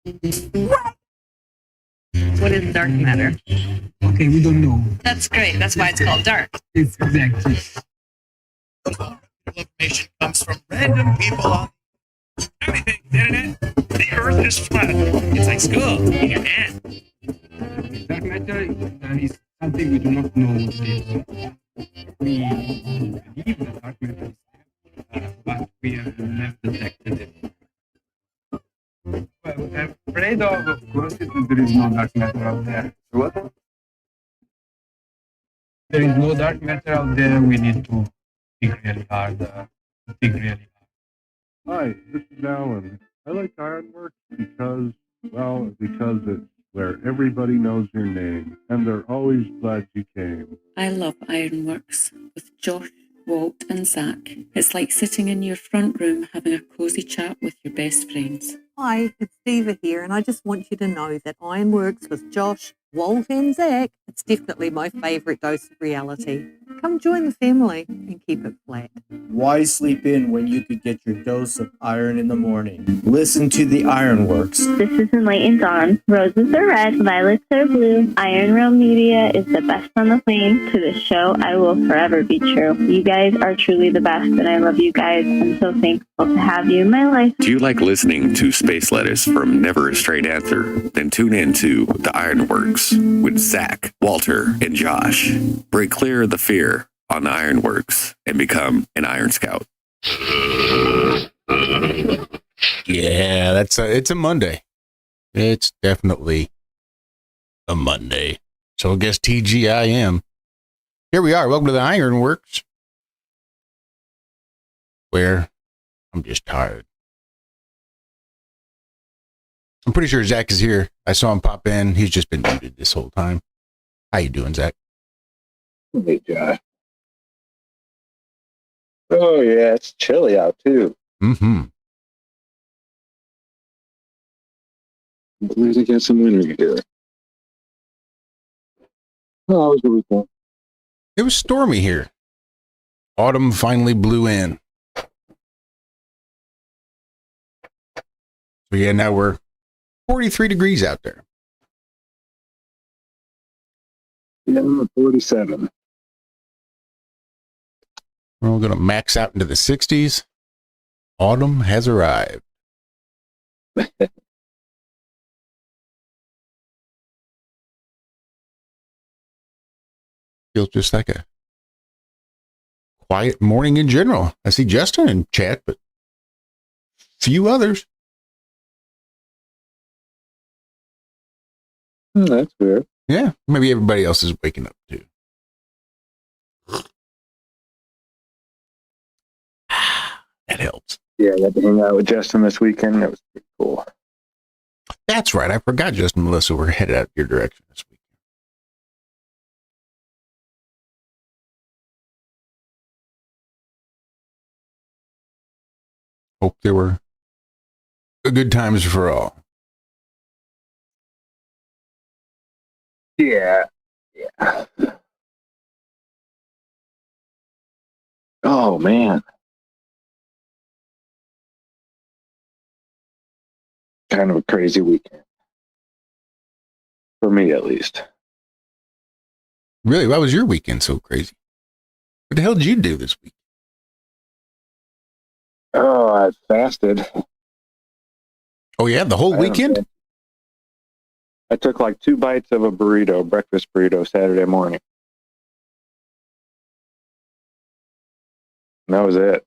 What is dark matter? Okay, we don't know. That's great. That's why it's called dark. It's exactly. Information comes from random people on anything, internet. The earth is flat. It's like school in your hand. Dark matter is something we do not know what it is. We believe that dark matter is there, but we have never detected it. Well, I'm afraid of course, there is no dark matter out there. What? There is no dark matter out there. We need to dig really hard. Hi, this is Alan. I like IRONWORX because it's where everybody knows your name, and they're always glad you came. I love IRONWORX with Josh, Walt, and Zack. It's like sitting in your front room having a cozy chat with your best friends. Hi, it's Diva here, and I just want you to know that IRONWORX with Josh, Walt, and Zack, it's definitely my favourite dose of reality. Come join the family and keep it flat. Why sleep in when you could get your dose of iron in the morning? Listen to the IRONWORX. This is Enlightened Dawn. Roses are red, violets are blue. IRONrealmmedia is the best on the plane. To this show, I will forever be true. You guys are truly the best, and I love you guys. I'm so thankful to have you in my life. Do you like listening to Space Lettuce from Never a Straight Answer? Then tune in to the IRONWORX with Zack, Walter, and Josh. Break clear of the fear on the IRONWORX and become an Iron Scout. Yeah, it's a Monday. It's definitely a Monday. So I guess TGIM. Here we are. Welcome to the IRONWORX, where I'm just tired. I'm pretty sure Zack is here. I saw him pop in. He's just been muted this whole time. How you doing, Zack? Hey, Josh. Oh, yeah, it's chilly out, too. Mm-hmm. I'm glad to get some winter here. Oh, how was your weekend? It was stormy here. Autumn finally blew in. So yeah, now we're 43 degrees out there. Yeah, I'm 47. We're all going to max out into the 60s. Autumn has arrived. Feels just like a quiet morning in general. I see Justin in chat, but few others. That's weird. Yeah, maybe everybody else is waking up too. That helps. Yeah, I got to hang out with Justin this weekend. That was pretty cool. That's right. I forgot Justin and Melissa were headed out your direction this week. Hope there were good times for all. Yeah. Oh, man. Kind of a crazy weekend. For me, at least. Really? Why was your weekend so crazy? What the hell did you do this week? Oh, I fasted. Oh, yeah? The whole weekend? I took like 2 bites of a burrito, breakfast burrito, Saturday morning. And that was it.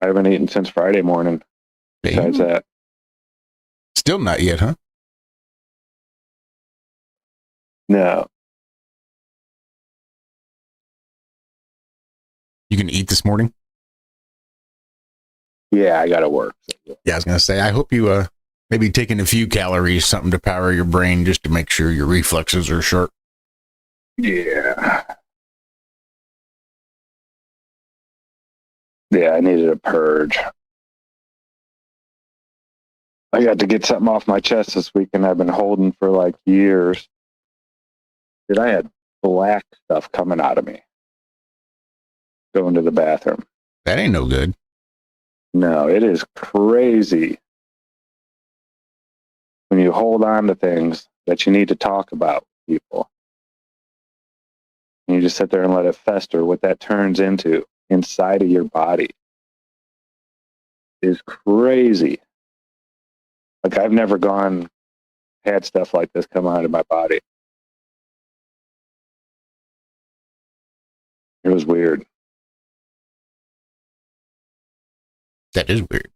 I haven't eaten since Friday morning. Besides that. Still not yet, huh? No. You can eat this morning? Yeah, I got to work. So. Yeah, I was going to say, I hope you maybe taking a few calories, something to power your brain just to make sure your reflexes are sharp. Yeah. Yeah, I needed a purge. I got to get something off my chest this weekend I've been holding for like years. Dude, I had black stuff coming out of me. Going to the bathroom. That ain't no good. No, it is crazy. when you hold on to things that you need to talk about with people, and you just sit there and let it fester, what that turns into inside of your body is crazy. Like, I've never had stuff like this come out of my body. It was weird. That is weird.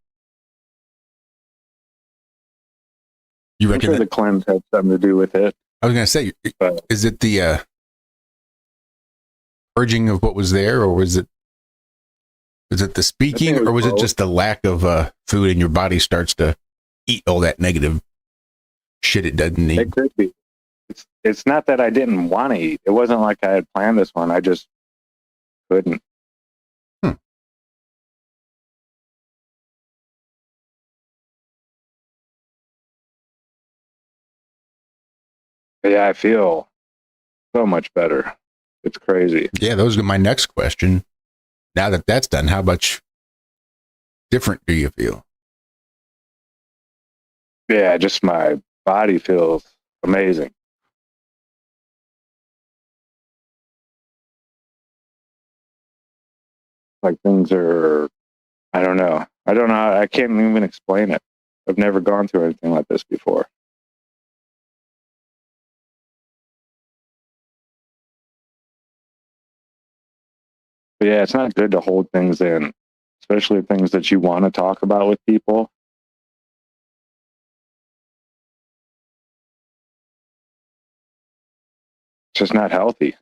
You I'm reckon sure the cleanse had something to do with it. I was going to say, But is it the purging of what was there, or was it the speaking, or was it just the lack of food and your body starts to eat all that negative shit it doesn't need? it could be. It's not that I didn't want to eat. It wasn't like I had planned this one. I just couldn't. But yeah, I feel so much better. It's crazy. Yeah, those are my next question. Now that that's done, how much different do you feel? Yeah, just my body feels amazing. Like things are, I don't know. I can't even explain it. I've never gone through anything like this before. But yeah, it's not good to hold things in, especially things that you want to talk about with people. It's just not healthy.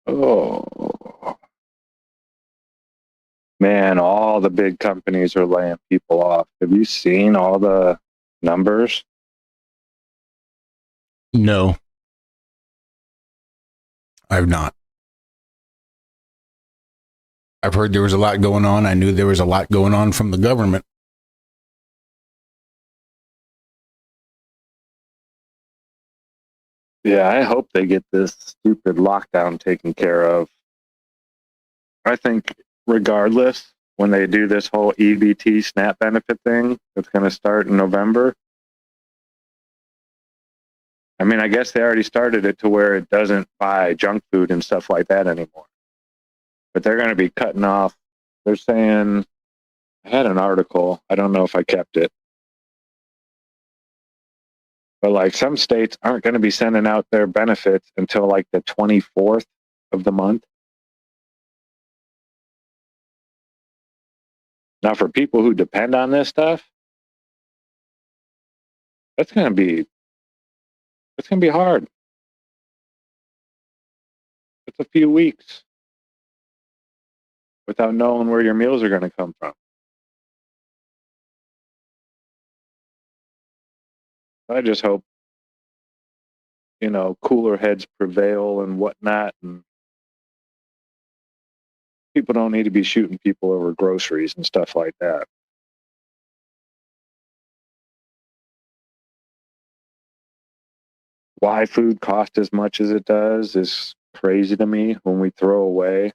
Oh, man, all the big companies are laying people off. Have you seen all the numbers? No, I've not. I've heard there was a lot going on. I knew there was a lot going on from the government. Yeah, I hope they get this stupid lockdown taken care of. I think regardless, when they do this whole EBT SNAP benefit thing that's going to start in November, I mean, I guess they already started it to where it doesn't buy junk food and stuff like that anymore. But they're going to be cutting off. They're saying, I had an article. I don't know if I kept it. But like some states aren't going to be sending out their benefits until like the 24th of the month. Now, for people who depend on this stuff, that's going to be hard. It's a few weeks without knowing where your meals are going to come from. I just hope, cooler heads prevail and whatnot, and people don't need to be shooting people over groceries and stuff like that. Why food costs as much as it does is crazy to me when we throw away.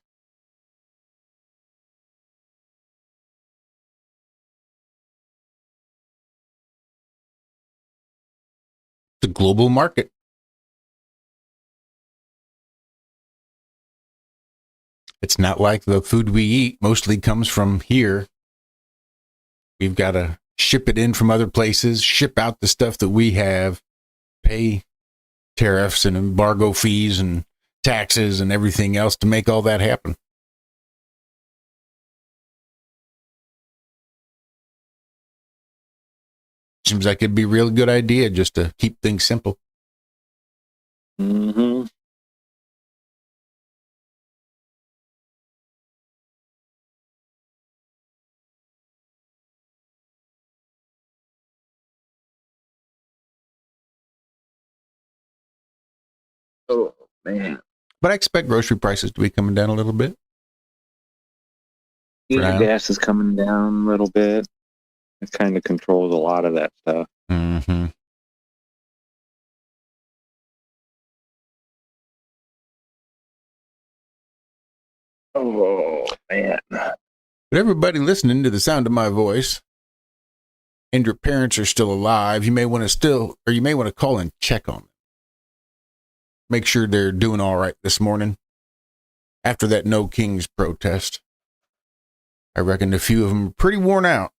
The global market. It's not like the food we eat mostly comes from here. We've got to ship it in from other places, ship out the stuff that we have, pay tariffs and embargo fees and taxes and everything else to make all that happen. Seems like it'd be a real good idea just to keep things simple. Mm-hmm. Oh, man. But I expect grocery prices to be coming down a little bit. Yeah, gas is coming down a little bit. It kind of controls a lot of that stuff. Mm-hmm. Oh, man. But everybody listening to the sound of my voice, and your parents are still alive, you may want to call and check on them. Make sure they're doing all right this morning. After that No Kings protest, I reckon a few of them are pretty worn out.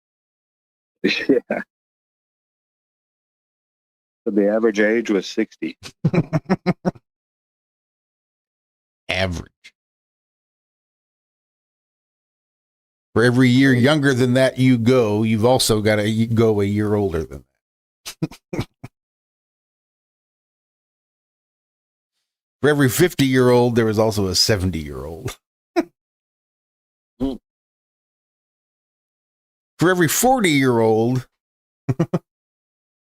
Yeah. So the average age was 60. Average. For every year younger than that you've also got to go a year older than that. For every 50-year-old, there was also a 70-year-old. For every 40-year-old,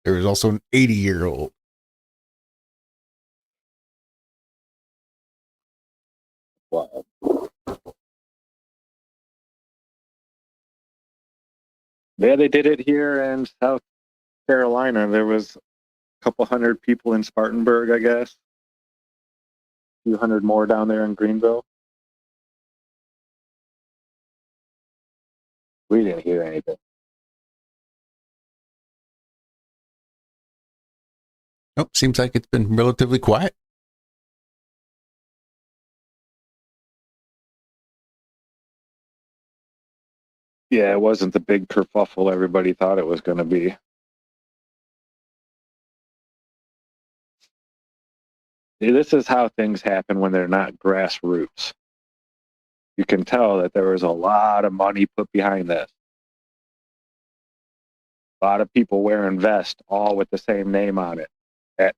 there was also an 80-year-old. Wow. Yeah, they did it here in South Carolina. There was a couple hundred people in Spartanburg, I guess. A few hundred more down there in Greenville. We didn't hear anything. Nope, seems like it's been relatively quiet. Yeah, it wasn't the big kerfuffle everybody thought it was going to be. See, this is how things happen when they're not grassroots. You can tell that there was a lot of money put behind this. A lot of people wearing vests, all with the same name on it, at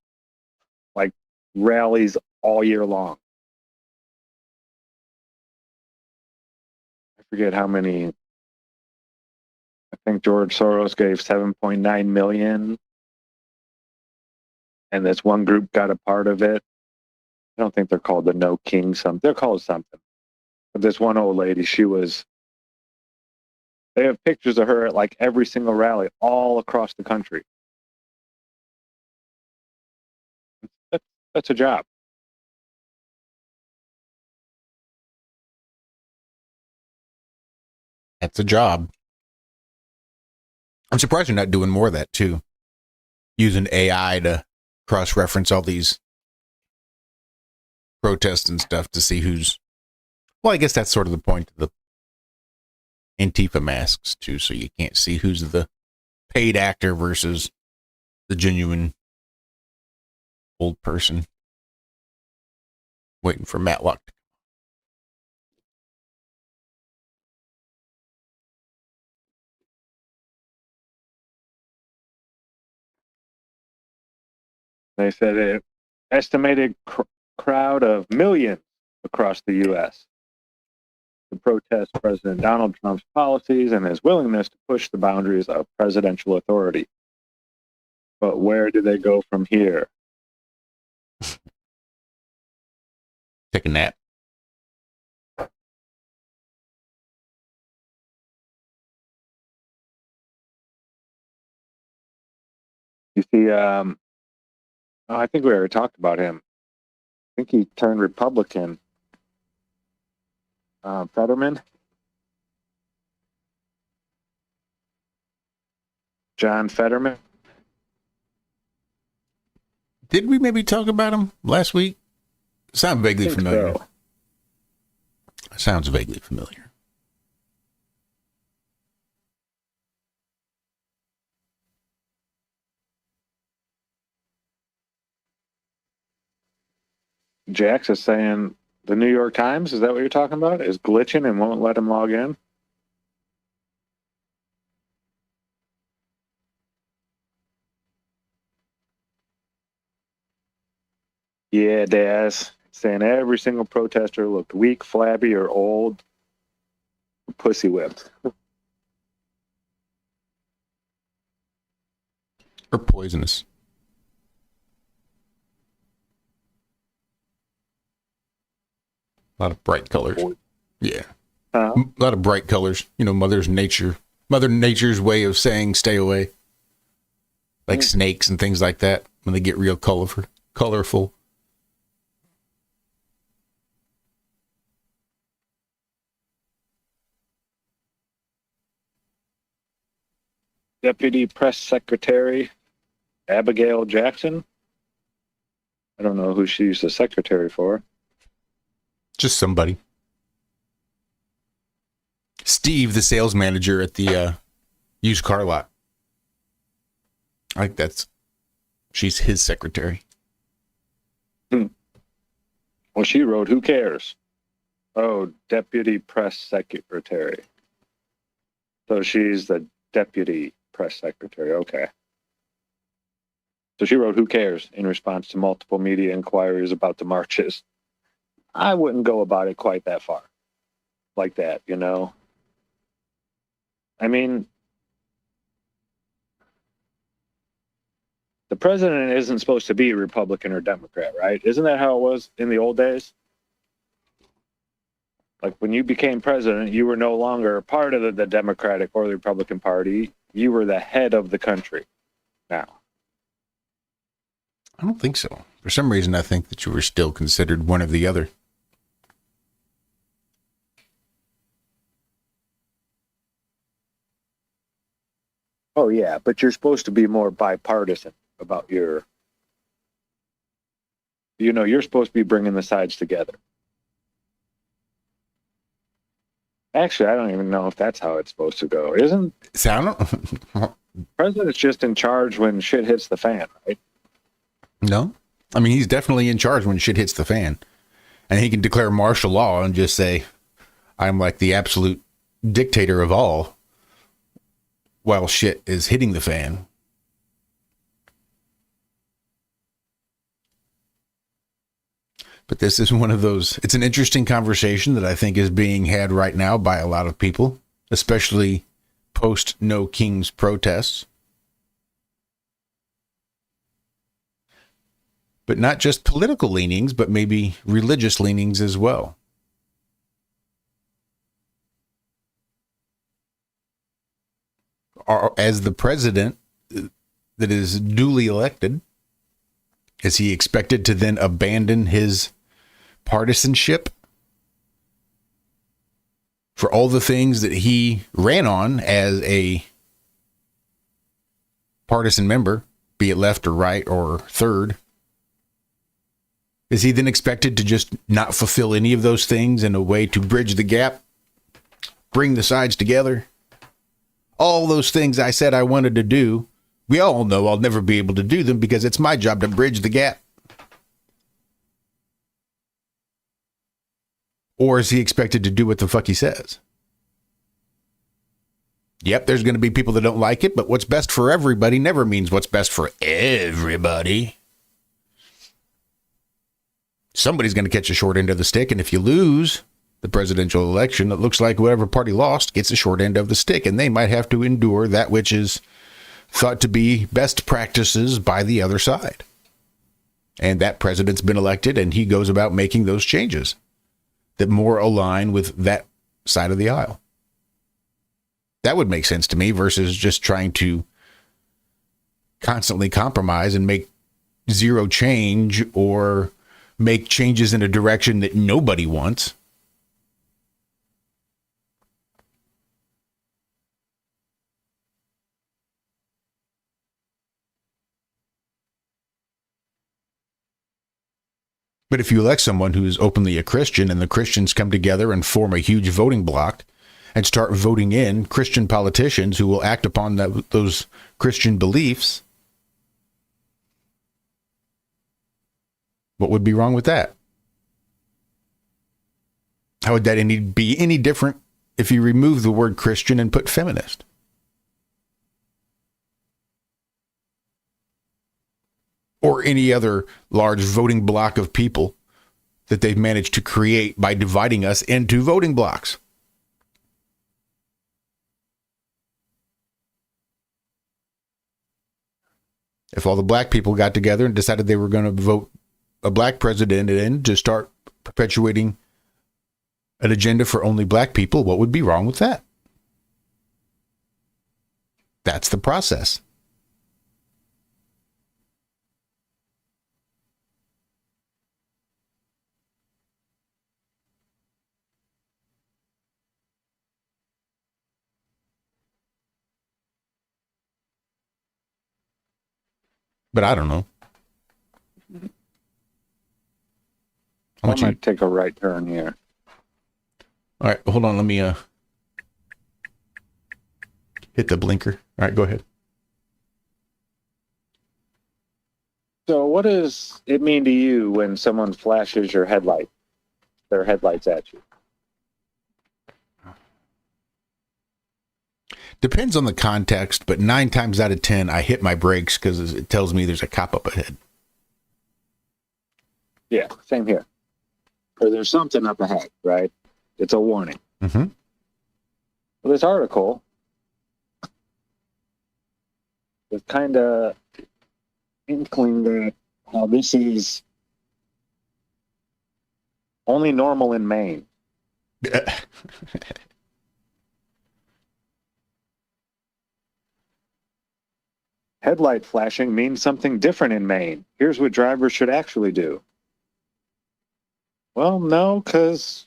like rallies all year long. I forget how many. I think George Soros gave 7.9 million, and this one group got a part of it. I don't think they're called the No King something. They're called something. But this one old lady, they have pictures of her at like every single rally all across the country. That's a job. That's a job. I'm surprised you're not doing more of that too. Using AI to cross-reference all these protests and stuff to see who's... Well, I guess that's sort of the point of the Antifa masks too, so you can't see who's the paid actor versus the genuine old person. Waiting for Matlock to... They said an estimated crowd of millions across the U.S. to protest President Donald Trump's policies and his willingness to push the boundaries of presidential authority. But where do they go from here? Take a nap. You see, I think we already talked about him. I think he turned Republican. Fetterman? John Fetterman? Did we maybe talk about him last week? Sounds vaguely familiar. So. Sounds vaguely familiar. Jax is saying the New York Times, is that what you're talking about? Is glitching and won't let him log in? Yeah, Daz. Saying every single protester looked weak, flabby, or old, pussy whipped. Or poisonous. A lot of bright colors. Yeah. A lot of bright colors. You know, Mother Nature's way of saying stay away. Like snakes and things like that when they get real colorful. Deputy Press Secretary Abigail Jackson. I don't know who she's the secretary for. Just somebody. Steve, the sales manager at the used car lot. I think she's his secretary. Well, she wrote, "Who cares?" Oh, Deputy Press Secretary. So she's the Deputy Press Secretary. Okay. So she wrote, "Who cares?" in response to multiple media inquiries about the marches. I wouldn't go about it quite that far. Like that, you know? I mean, the president isn't supposed to be Republican or Democrat, right? Isn't that how it was in the old days? Like when you became president, you were no longer a part of the Democratic or the Republican Party. You were the head of the country now. I don't think so. For some reason, I think that you were still considered one of the other. Oh, yeah, but you're supposed to be more bipartisan about your, you're supposed to be bringing the sides together. Actually, I don't even know if that's how it's supposed to go. Isn't President's just in charge when shit hits the fan, right? No. I mean, he's definitely in charge when shit hits the fan. And he can declare martial law and just say, I'm like the absolute dictator of all while shit is hitting the fan. But this is one of those, it's an interesting conversation that I think is being had right now by a lot of people, especially post No Kings protests. But not just political leanings, but maybe religious leanings as well. As the president that is duly elected, is he expected to then abandon his partisanship for all the things that he ran on as a partisan member, be it left or right or third? Is he then expected to just not fulfill any of those things in a way to bridge the gap, bring the sides together? All those things I said I wanted to do, we all know I'll never be able to do them because it's my job to bridge the gap. Or is he expected to do what the fuck he says? Yep, there's going to be people that don't like it, but what's best for everybody never means what's best for everybody. Somebody's going to catch a short end of the stick, and if you lose the presidential election, it looks like whatever party lost gets a short end of the stick, and they might have to endure that which is thought to be best practices by the other side. And that president's been elected, and he goes about making those changes that more align with that side of the aisle. That would make sense to me versus just trying to constantly compromise and make zero change or make changes in a direction that nobody wants. But if you elect someone who's openly a Christian and the Christians come together and form a huge voting bloc and start voting in Christian politicians who will act upon those Christian beliefs, what would be wrong with that? How would that be any different if you remove the word Christian and put feminist? Or any other large voting block of people that they've managed to create by dividing us into voting blocks. If all the black people got together and decided they were going to vote a black president in to start perpetuating an agenda for only black people, what would be wrong with that? That's the process. But I don't know. How I'm much gonna you? take a right turn here. All right, hold on. Let me hit the blinker. All right, go ahead. So, what does it mean to you when someone flashes their headlights at you? Depends on the context, but 9 times out of 10, I hit my brakes because it tells me there's a cop up ahead. Yeah, same here. Or there's something up ahead, right? It's a warning. Mm-hmm. Well, this article is kind of inkling that how this is only normal in Maine. Headlight flashing means something different in Maine. Here's what drivers should actually do. Well, no, because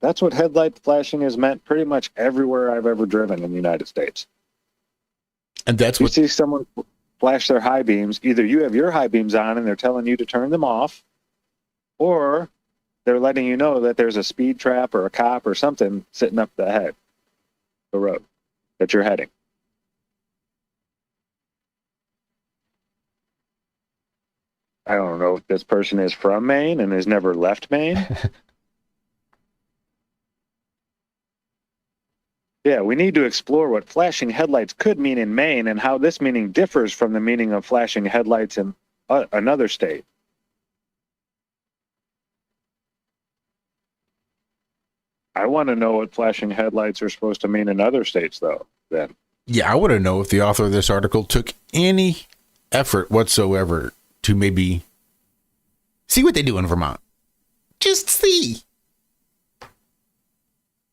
that's what headlight flashing has meant pretty much everywhere I've ever driven in the United States. And that's You what see someone flash their high beams, either you have your high beams on and they're telling you to turn them off, or they're letting you know that there's a speed trap or a cop or something sitting up the road that you're heading. I don't know if this person is from Maine and has never left Maine. Yeah, we need to explore what flashing headlights could mean in Maine and how this meaning differs from the meaning of flashing headlights in another state. I want to know what flashing headlights are supposed to mean in other states, though, then. Yeah, I want to know if the author of this article took any effort whatsoever to maybe see what they do in Vermont. Just see.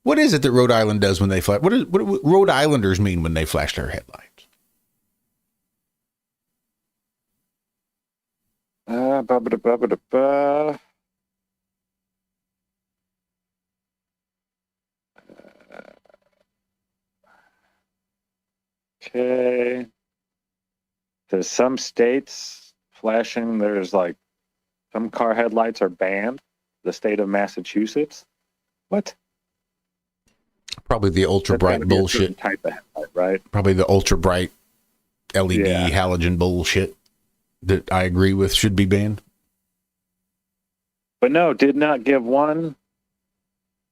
What is it that Rhode Island does when they flash? What do Rhode Islanders mean when they flash their headlights? Okay. There's some states flashing, there's like some car headlights are banned. The state of Massachusetts. What? Probably the ultra That's gotta bright be a certain bullshit. type of headlight, right? Probably the ultra bright LED Yeah. halogen bullshit that I agree with should be banned. But no, did not give one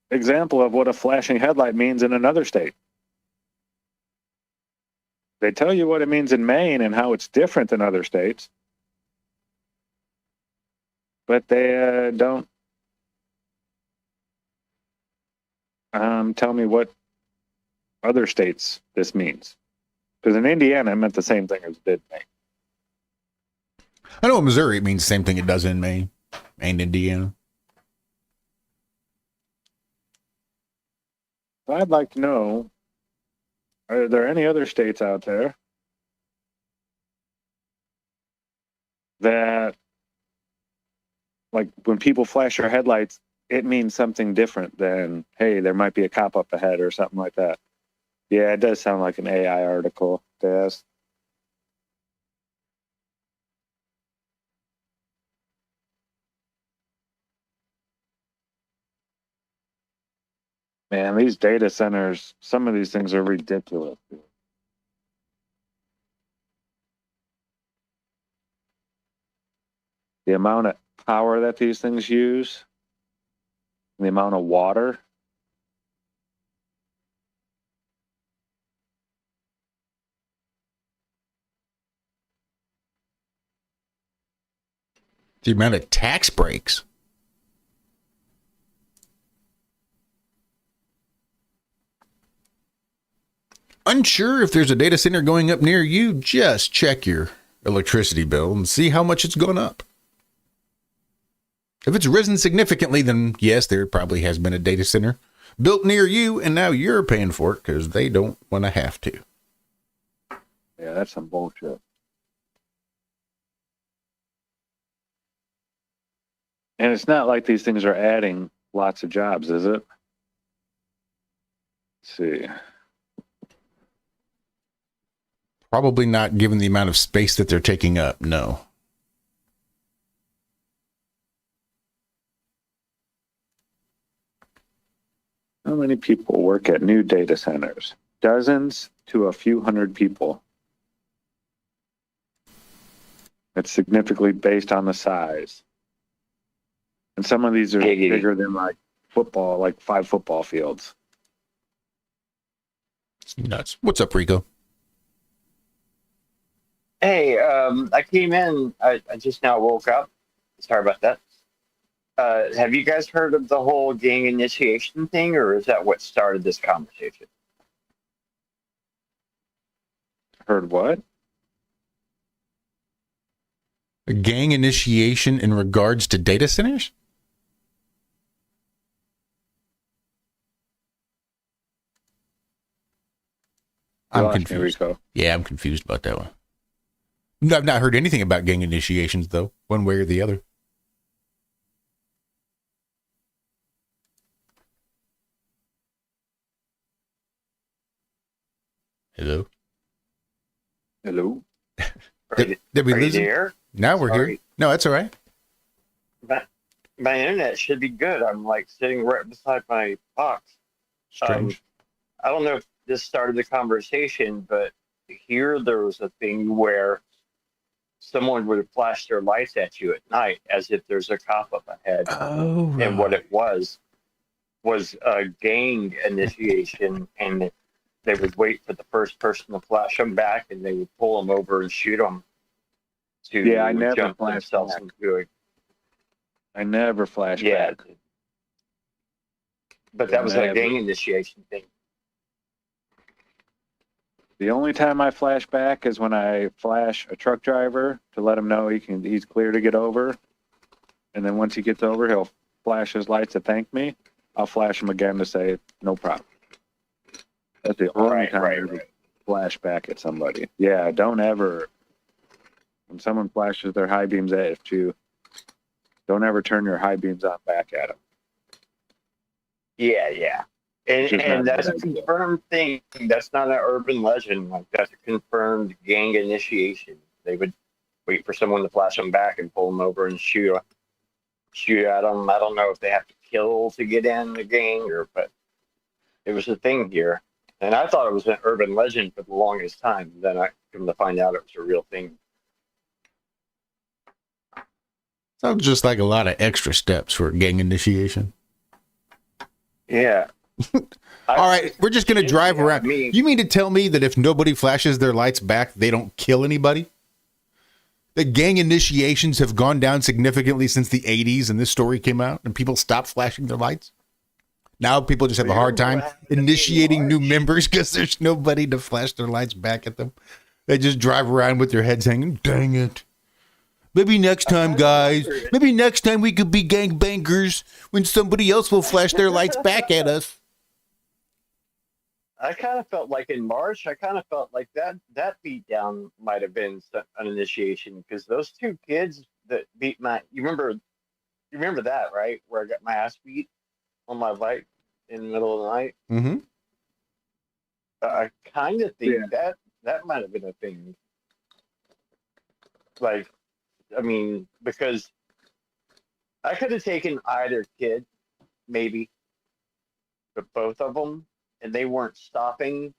example of what a flashing headlight means in another state. They tell you what it means in Maine and how it's different than other states, but they don't tell me what other states this means. Because in Indiana, it meant the same thing as it did in Maine. I know in Missouri it means the same thing it does in Maine and Indiana. So I'd like to know, are there any other states out there that, like, when people flash their headlights, it means something different than, hey, there might be a cop up ahead or something like that? Yeah, it does sound like an AI article, Daz. Man, these data centers, some of these things are ridiculous. The amount of power that these things use, the amount of water. The amount of tax breaks. Unsure if there's a data center going up near you? Just check your electricity bill and see how much it's gone up. If it's risen significantly, then yes, there probably has been a data center built near you, and now you're paying for it because they don't want to have to. Yeah, that's some bullshit. And it's not like these things are adding lots of jobs, is it? Let's see. Probably not given the amount of space that they're taking up. No. How many people work at new data centers? Dozens to a few hundred people. It's significantly based on the size. And some of these are bigger than like football, like 5 football fields. It's nuts. What's up, Rico? Hey, I came in. I just now woke up. Sorry about that. Have you guys heard of the whole gang initiation thing, or is that what started this conversation? Heard what? A gang initiation in regards to data centers? I'm confused. Yeah, I'm confused about that one. No, I've not heard anything about gang initiations, though, one way or the other. Hello? Hello? Did we lose him? There? Now we're Sorry. here. No, that's all right. But my internet should be good. I'm like sitting right beside my box. Strange. I don't know if this started the conversation, but here there was a thing where someone would flash their lights at you at night as if there's a cop up ahead. Oh, right. And what it was a gang initiation, and they would wait for the first person to flash them back, and they would pull them over and shoot them to I never jump flashed themselves back. into it. I never flash Yeah. back. But that was a Never. gang initiation thing. The only time I flash back is when I flash a truck driver to let him know he's clear to get over. And then once he gets over, he'll flash his lights to thank me. I'll flash him again to say no problem. That's the only time I ever flash back at somebody. Yeah, don't ever, when someone flashes their high beams at you, don't ever turn your high beams on back at them. Yeah. And that's a confirmed thing. That's not an urban legend. Like, that's a confirmed gang initiation. They would wait for someone to flash them back and pull them over and shoot at them. I don't know if they have to kill to get in the gang, but it was a thing here. And I thought it was an urban legend for the longest time. Then I come to find out it was a real thing. Sounds just like a lot of extra steps for gang initiation. Yeah. All right, we're just going to drive around. You mean to tell me that if nobody flashes their lights back, they don't kill anybody? The gang initiations have gone down significantly since the 80s and this story came out and people stopped flashing their lights? Now people just have a hard time initiating new members because there's nobody to flash their lights back at them. They just drive around with their heads hanging. Dang it. Maybe next time, guys. Maybe next time we could be gangbangers when somebody else will flash their lights back at us. I kind of felt like in March, I kind of felt like that beat down might have been an initiation, because those two kids that beat you remember that, right? Where I got my ass beat on my bike in the middle of the night. Mm-hmm. I kind of think that might have been a thing. Like, I mean, because I could have taken either kid, maybe, but both of them, and they weren't stopping,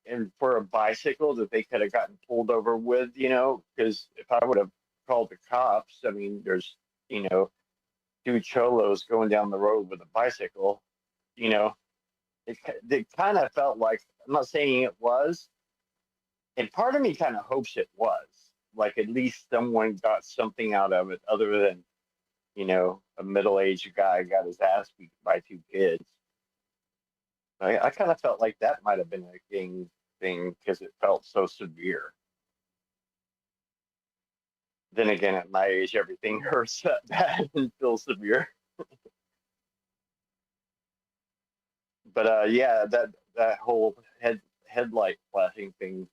and for a bicycle that they could have gotten pulled over with, because if I would have called the cops, I mean, there's, two cholos going down the road with a bicycle, it kind of felt like, I'm not saying it was, and part of me kind of hopes it was, like at least someone got something out of it other than, a middle-aged guy got his ass beat by two kids. I kind of felt like that might have been a gang thing because it felt so severe. Then again, at my age, everything hurts that bad and feels severe. But yeah, that whole headlight flashing thing,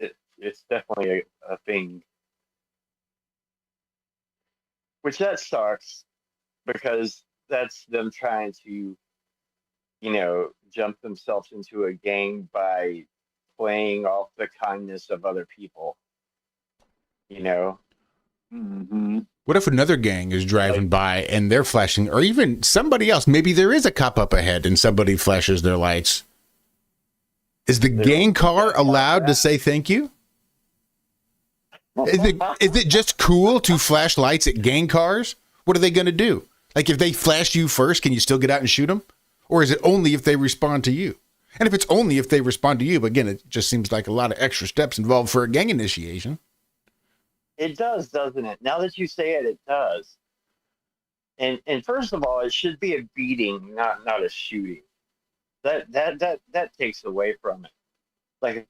it's definitely a thing. Which that sucks, because that's them trying to, jump themselves into a gang by playing off the kindness of other people. You know? Mm-hmm. What if another gang is driving by and they're flashing, or even somebody else? Maybe there is a cop up ahead and somebody flashes their lights. Is the gang car allowed to say thank you? Is it just cool to flash lights at gang cars? What are they going to do? Like, if they flash you first, can you still get out and shoot them? Or is it only if they respond to you? And if it's only if they respond to you, but again, it just seems like a lot of extra steps involved for a gang initiation. It does, doesn't it? Now that you say it, it does. And first of all, it should be a beating, not a shooting. That takes away from it. Like,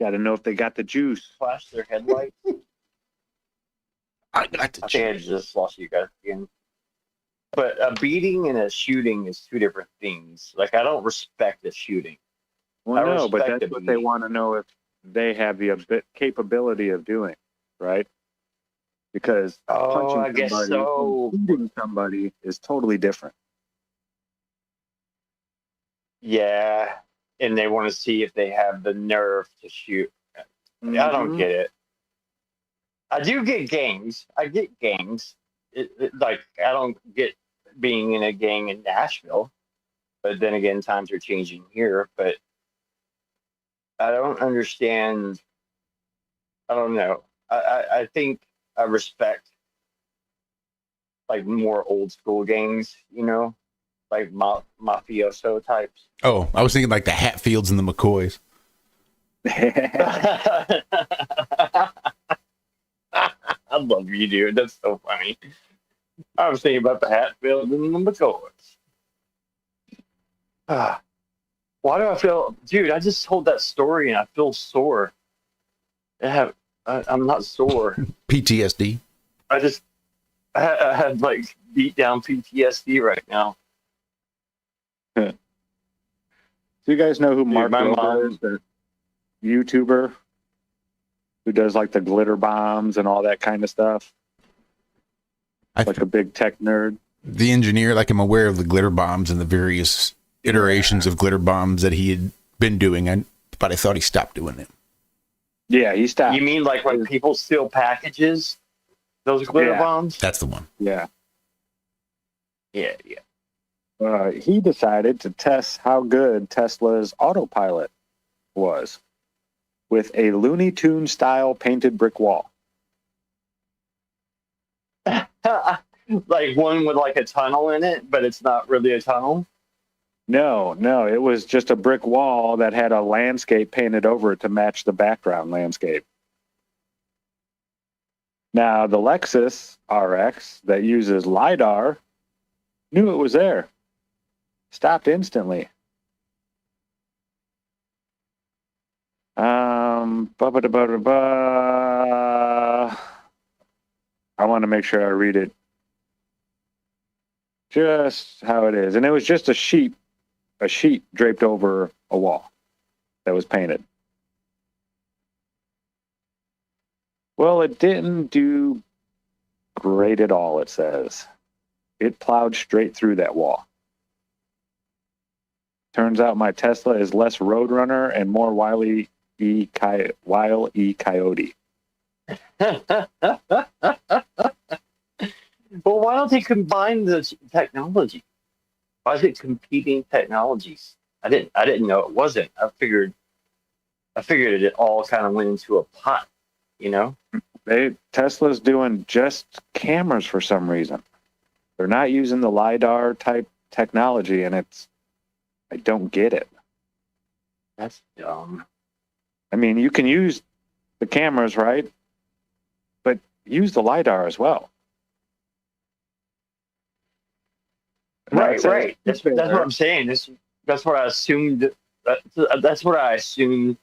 Got to know if they got the juice. flash their headlights. I got I think I just lost you guys again. But a beating and a shooting is two different things. Like, I don't respect a shooting. Well, I no, but respect that's the what they beating. want to know, if they have the capability of doing, right? Because Oh, I punching guess somebody so. and shooting somebody is totally different. Yeah. And they want to see if they have the nerve to shoot. I don't Mhm. get it. I do get gangs. I get gangs. Like, I don't get being in a gang in Nashville. But then again, times are changing here. But I don't understand. I don't know. I think I respect, like, more old school gangs, you know, like mafioso types. Oh, I was thinking like the Hatfields and the McCoys. I love you, dude. That's so funny. I was thinking about the Hatfields and the McCoys. Why do I feel, dude? I just told that story and I feel sore. I'm not sore. PTSD. I had like beat down PTSD right now. Do you guys know who Dude, Mark my Rober mom- is? The YouTuber who does like the glitter bombs and all that kind of stuff. Like a big tech nerd. The engineer, like, I'm aware of the glitter bombs and the various iterations of glitter bombs that he had been doing, but I thought he stopped doing it. Yeah, he stopped. You mean like when people steal packages? Those glitter bombs? That's the one. Yeah. Yeah. He decided to test how good Tesla's autopilot was with a Looney Tune style painted brick wall. Like one with like a tunnel in it, but it's not really a tunnel? No, it was just a brick wall that had a landscape painted over it to match the background landscape. Now, the Lexus RX that uses LiDAR knew it was there. Stopped instantly. I want to make sure I read it just how it is. And it was just a sheet draped over a wall that was painted. Well, it didn't do great at all, it says. It plowed straight through that wall. Turns out my Tesla is less Roadrunner and more Wile E. Coyote. Well, why don't they combine the technology? Why is it competing technologies? I didn't know it wasn't. I figured it all kind of went into a pot, you know? Tesla's doing just cameras for some reason. They're not using the LiDAR type technology, and I don't get it. That's dumb. I mean, you can use the cameras, right? But use the LiDAR as well. Right. That's what I'm saying. That's what I assumed. That's what I assumed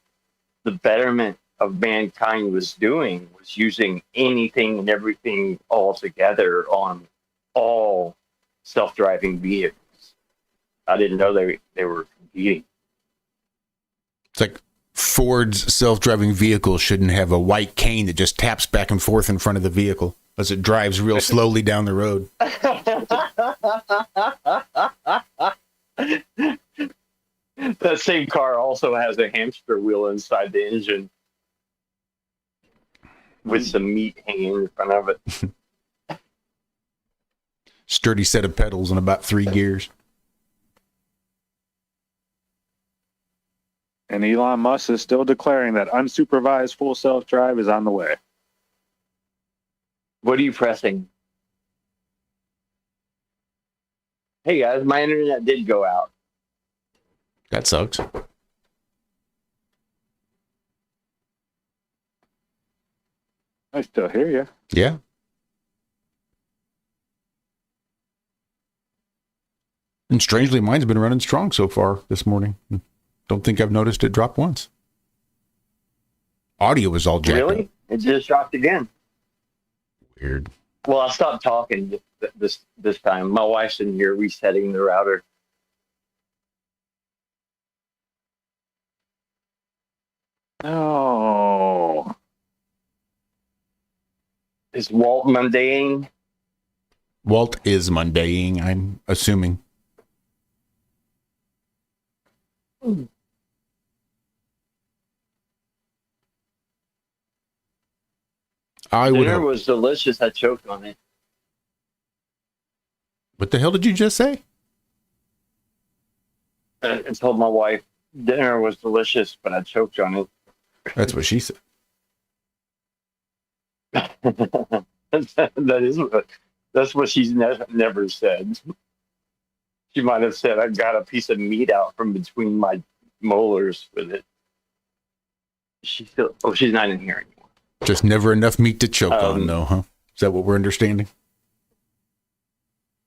the betterment of mankind was doing, was using anything and everything all together on all self-driving vehicles. I didn't know they were competing. It's like Ford's self-driving vehicle shouldn't have a white cane that just taps back and forth in front of the vehicle as it drives real slowly down the road. That same car also has a hamster wheel inside the engine with some meat hanging in front of it. Sturdy set of pedals and about 3 gears. And Elon Musk is still declaring that unsupervised full self-drive is on the way. What are you pressing? Hey guys, my internet did go out. That sucks. I still hear you. Yeah. And strangely, mine's been running strong so far this morning. Don't think I've noticed it drop once. Audio was all jacked Really? up. It just dropped again. Weird. Well, I'll stop talking this time. My wife's in here resetting the router. Oh. Is Walt mundane? Walt is mundane, I'm assuming. I would Dinner hope. was delicious. I choked on it. What the hell did you just say? I told my wife dinner was delicious, but I choked on it. That's what she said. That's what she's never said. She might have said I got a piece of meat out from between my molars with it. She's not in here anymore. Just never enough meat to choke on, though, huh? Is that what we're understanding?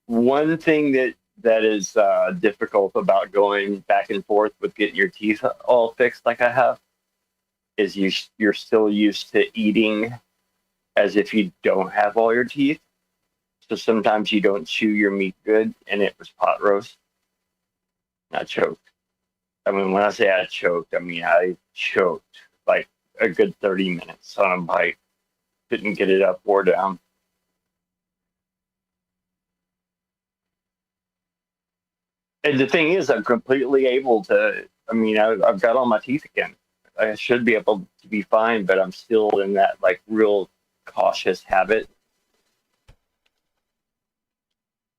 One thing that is difficult about going back and forth with getting your teeth all fixed like I have is you're still used to eating as if you don't have all your teeth. So sometimes you don't chew your meat good, and it was pot roast. I choked. I mean, when I say I choked, I mean I choked like a good 30 minutes on a bite. Couldn't get it up or down. And the thing is, I'm completely able to, I mean, I've got all my teeth again. I should be able to be fine, but I'm still in that like real cautious habit.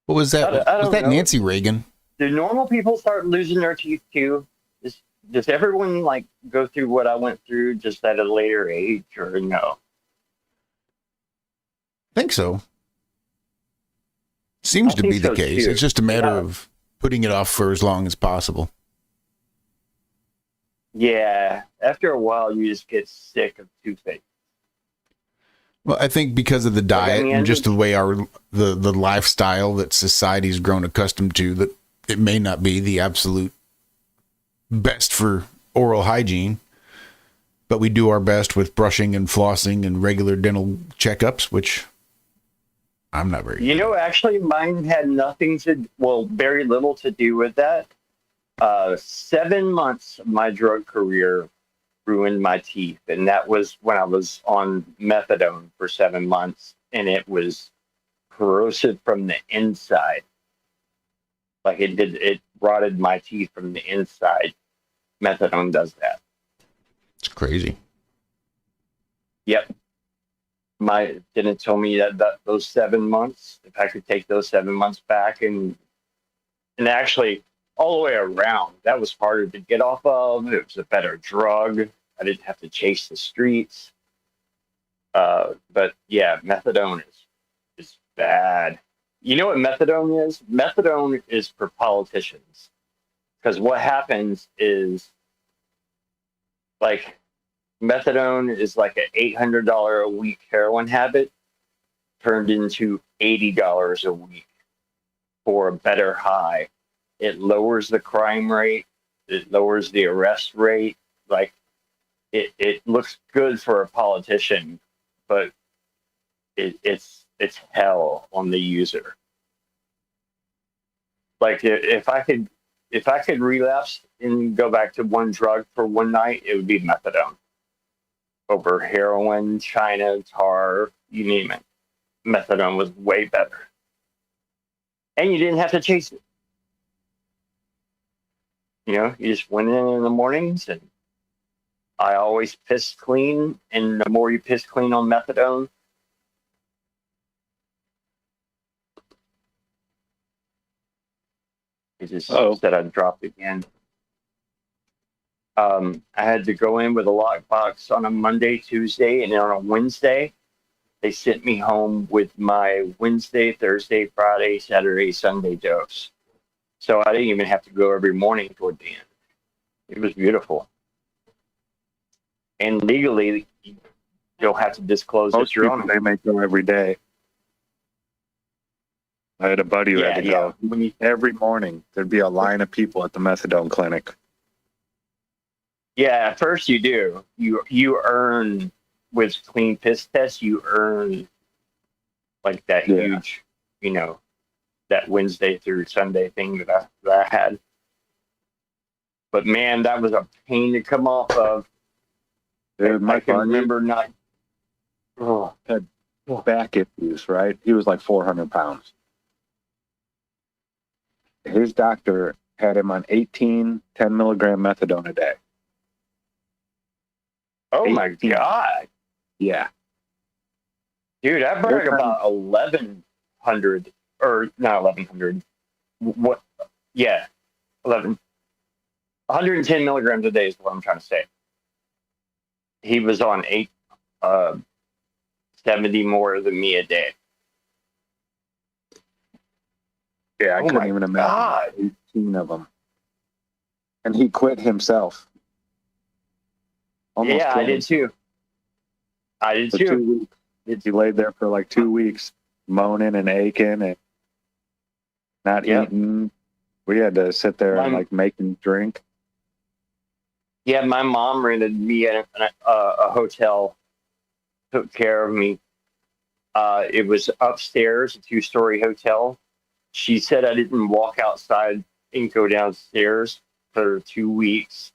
What was that? I don't Was that know. Nancy Reagan? Do normal people start losing their teeth too? Does everyone like go through what I went through just at a later age, or no? I think so. Seems I to think be the so, case. too. It's just a matter Yeah. of putting it off for as long as possible. Yeah, after a while, you just get sick of toothache. Well, I think because of the diet and just the way the lifestyle that society's grown accustomed to, that it may not be the absolute best for oral hygiene, but we do our best with brushing and flossing and regular dental checkups, which I'm not very. You know, actually, mine had very little to do with that. 7 months of my drug career ruined my teeth, and that was when I was on methadone for 7 months, and it was corrosive from the inside. Like it rotted my teeth from the inside. Methadone does that. It's crazy. Yep. Didn't tell me that those 7 months, if I could take those 7 months back and actually all the way around, that was harder to get off of. It was a better drug. I didn't have to chase the streets. But yeah, methadone is bad. You know what methadone is? Methadone is for politicians. Because what happens is, like, methadone is like an $800 a week heroin habit turned into $80 a week for a better high. It lowers the crime rate. It lowers the arrest rate. Like, it looks good for a politician, but it's hell on the user. Like, if I could relapse and go back to one drug for one night, it would be methadone over heroin, China, tar, you name it. Methadone was way better, and you didn't have to chase it. You just went in the mornings, and I always piss clean. And the more you piss clean on methadone, it just said I dropped again. I had to go in with a lockbox on a Monday, Tuesday, and then on a Wednesday, they sent me home with my Wednesday, Thursday, Friday, Saturday, Sunday dose. So I didn't even have to go every morning toward the end. It was beautiful. And legally, you don't have to disclose Most that you're people, on they may go every day. I had a buddy who had to go every morning. There'd be a line of people at the methadone clinic. Yeah, at first you do. You earn with clean piss tests. You earn like that huge, that Wednesday through Sunday thing that I had. But man, that was a pain to come off of. Dude, I can remember not. Had back issues, right? He was like 400 pounds. His doctor had him on 10 milligram methadone a day. Oh my God. Yeah. Dude, I burned about 1,100, or not 1,100. What? Yeah, 110 milligrams a day is what I'm trying to say. He was on 70 more than me a day. Yeah, I couldn't even imagine 18 of them. And he quit himself. Almost I did too. I did too. 2 weeks. He laid there for like 2 weeks, moaning and aching and not eating. We had to sit there and like make him drink. Yeah, my mom rented me a hotel, took care of me. It was upstairs, a 2-story hotel. She said I didn't walk outside and go downstairs for 2 weeks.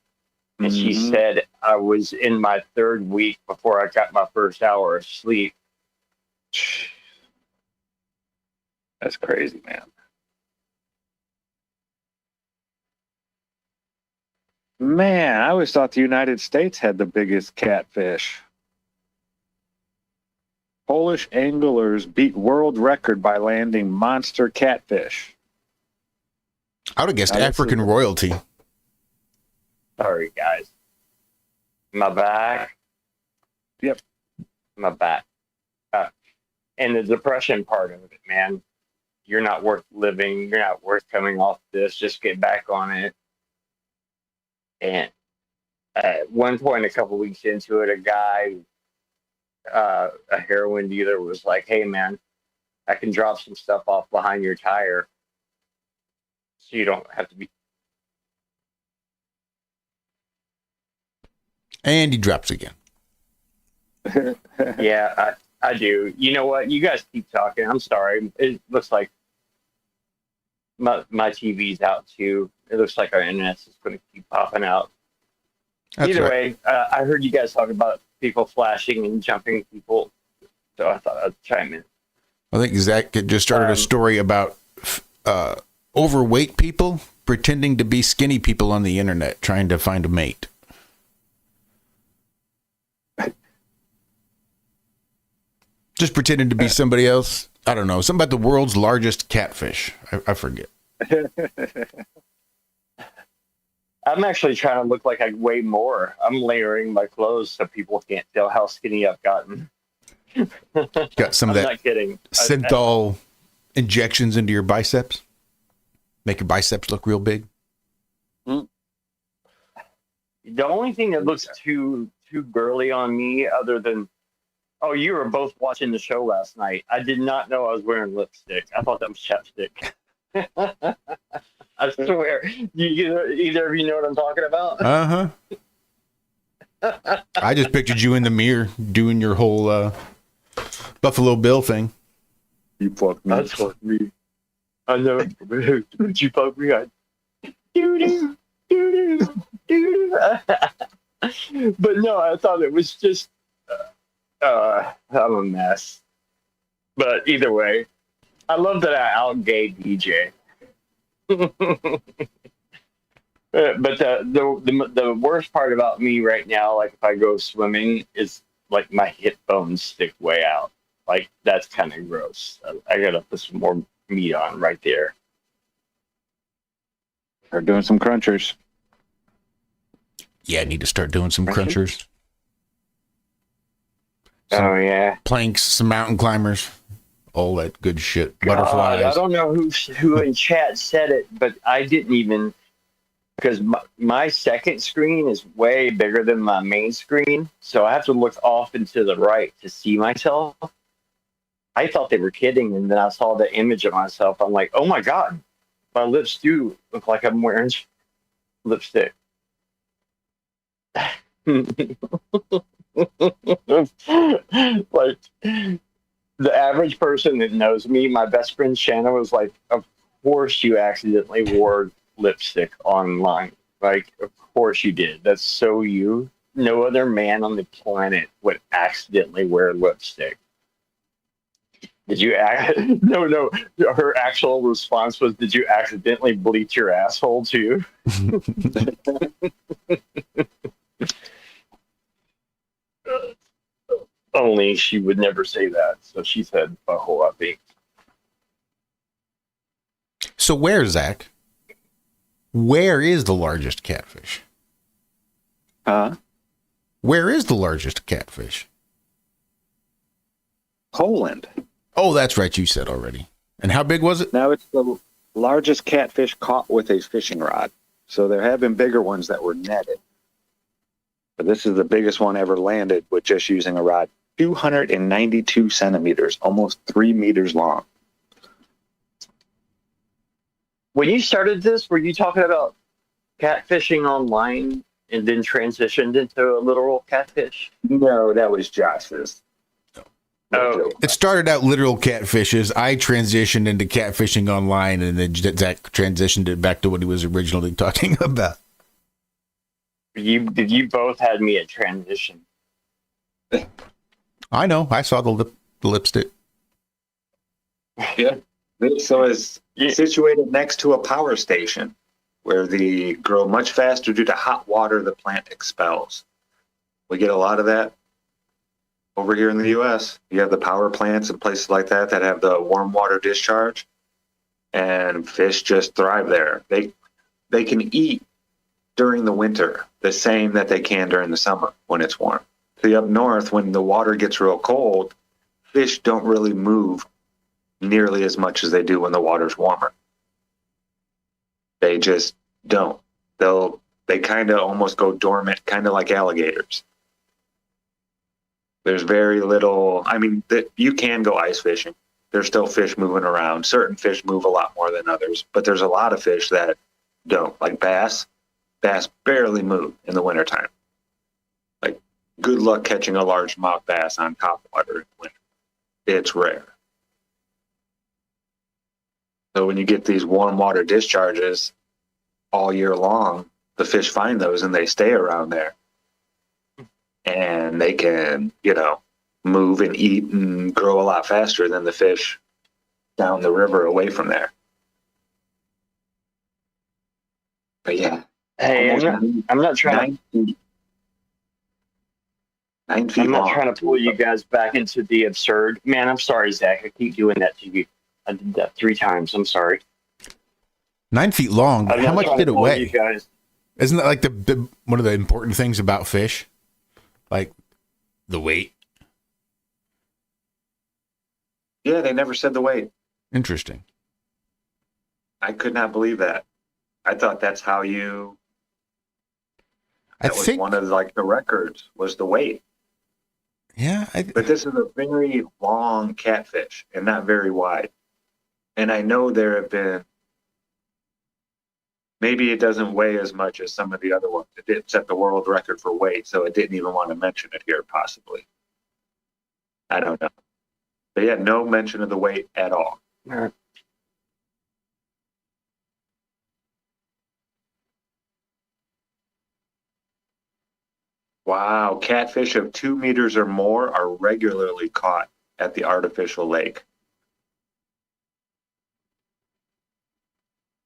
And she said I was in my 3rd week before I got my first hour of sleep. That's crazy, man. Man, I always thought the United States had the biggest catfish. Polish anglers beat world record by landing monster catfish. I would have guessed African royalty. Sorry, guys. My back. Yep. My back. And the depression part of it, man. You're not worth living. You're not worth coming off this. Just get back on it. And at one point, a couple weeks into it, a guy, a heroin dealer, was like, "Hey, man, I can drop some stuff off behind your tire, so you don't have to be." And he drops again. Yeah, I do. You know what? You guys keep talking. I'm sorry. It looks like my TV's out too. It looks like our internet's just going to keep popping out. Either way, I heard you guys talking about people flashing and jumping people, so I thought I'd chime in. I think Zack just started a story about overweight people pretending to be skinny people on the internet trying to find a mate. Just pretending to be somebody else. I don't know. Something about the world's largest catfish. I forget. I'm actually trying to look like I weigh more. I'm layering my clothes so people can't tell how skinny I've gotten. Got some of that not kidding. synthol injections into your biceps. Make your biceps look real big. The only thing that looks too girly on me, other than, oh, you were both watching the show last night. I did not know I was wearing lipstick. I thought that was chapstick. I swear. Either of you know what I'm talking about? Uh-huh. I just pictured you in the mirror doing your whole Buffalo Bill thing. You fucked me. That's fucked me. I know. Did you fuck me? Doo-doo, doo-doo, doo-doo. But no, I thought it was just, I'm a mess. But either way, I love that I out-gay DJ. But the worst part about me right now, like if I go swimming, is like my hip bones stick way out. Like that's kind of gross. I gotta put some more meat on right there. They're doing some crunchers. Yeah, I need to start doing some crunchers. Oh yeah, Planks, some mountain climbers, all that good shit. God, Butterflies. I don't know who in chat said it, but I didn't even, because my second screen is way bigger than my main screen, so I have to look off and to the right to see myself. I thought they were kidding, and then I saw the image of myself. I'm like, oh my God, my lips do look like I'm wearing lipstick. Like, the average person that knows me, my best friend Shanna was like, of course you accidentally wore lipstick online. Like, of course you did. That's so you. No other man on the planet would accidentally wear lipstick. Did you no, her actual response was, did you accidentally bleach your asshole too? Only she would never say that. So she said butthole, I think. So where, Zach? Where is the largest catfish? Huh? Where is the largest catfish? Poland. Oh, that's right. You said already. And how big was it? Now it's the largest catfish caught with a fishing rod. So there have been bigger ones that were netted. But this is the biggest one ever landed with just using a rod. 292 centimeters, almost 3 meters long. When you started this, were you talking about catfishing online and then transitioned into a literal catfish? No, that was Josh's. Oh, It started out literal catfishes. I transitioned into catfishing online, and then Zach transitioned it back to what he was originally talking about. you both had me at transition. I know. I saw the lipstick. Yeah. This is situated next to a power station where they grow much faster due to hot water the plant expels. We get a lot of that over here in the U.S. You have the power plants and places like that that have the warm water discharge, and fish just thrive there. They can eat during the winter the same that they can during the summer when it's warm. See, up north, when the water gets real cold, fish don't really move nearly as much as they do when the water's warmer. They just don't. They kind of almost go dormant, kind of like alligators. There's very little. I mean, you can go ice fishing. There's still fish moving around. Certain fish move a lot more than others, but there's a lot of fish that don't, like bass. Bass barely move in the wintertime. Like, good luck catching a largemouth bass on top water in the winter. It's rare. So when you get these warm water discharges all year long, the fish find those and they stay around there. And they can, move and eat and grow a lot faster than the fish down the river away from there. But yeah. Hey, I'm not trying to. 9 feet I'm not long. trying to pull you guys back into the absurd. Man, I'm sorry, Zach. I keep doing that to you. I did that 3 times. I'm sorry. 9 feet long. But how much did it weigh? You guys. Isn't that like the one of the important things about fish? Like the weight? Yeah, they never said the weight. Interesting. I could not believe that. I thought that's how you. That was one of the records was the weight. Yeah, but this is a very long catfish and not very wide. And I know there have been. Maybe it doesn't weigh as much as some of the other ones. It did set the world record for weight, so it didn't even want to mention it here, possibly. I don't know. But yeah, no mention of the weight at all. All right. Wow, catfish of 2 meters or more are regularly caught at the artificial lake.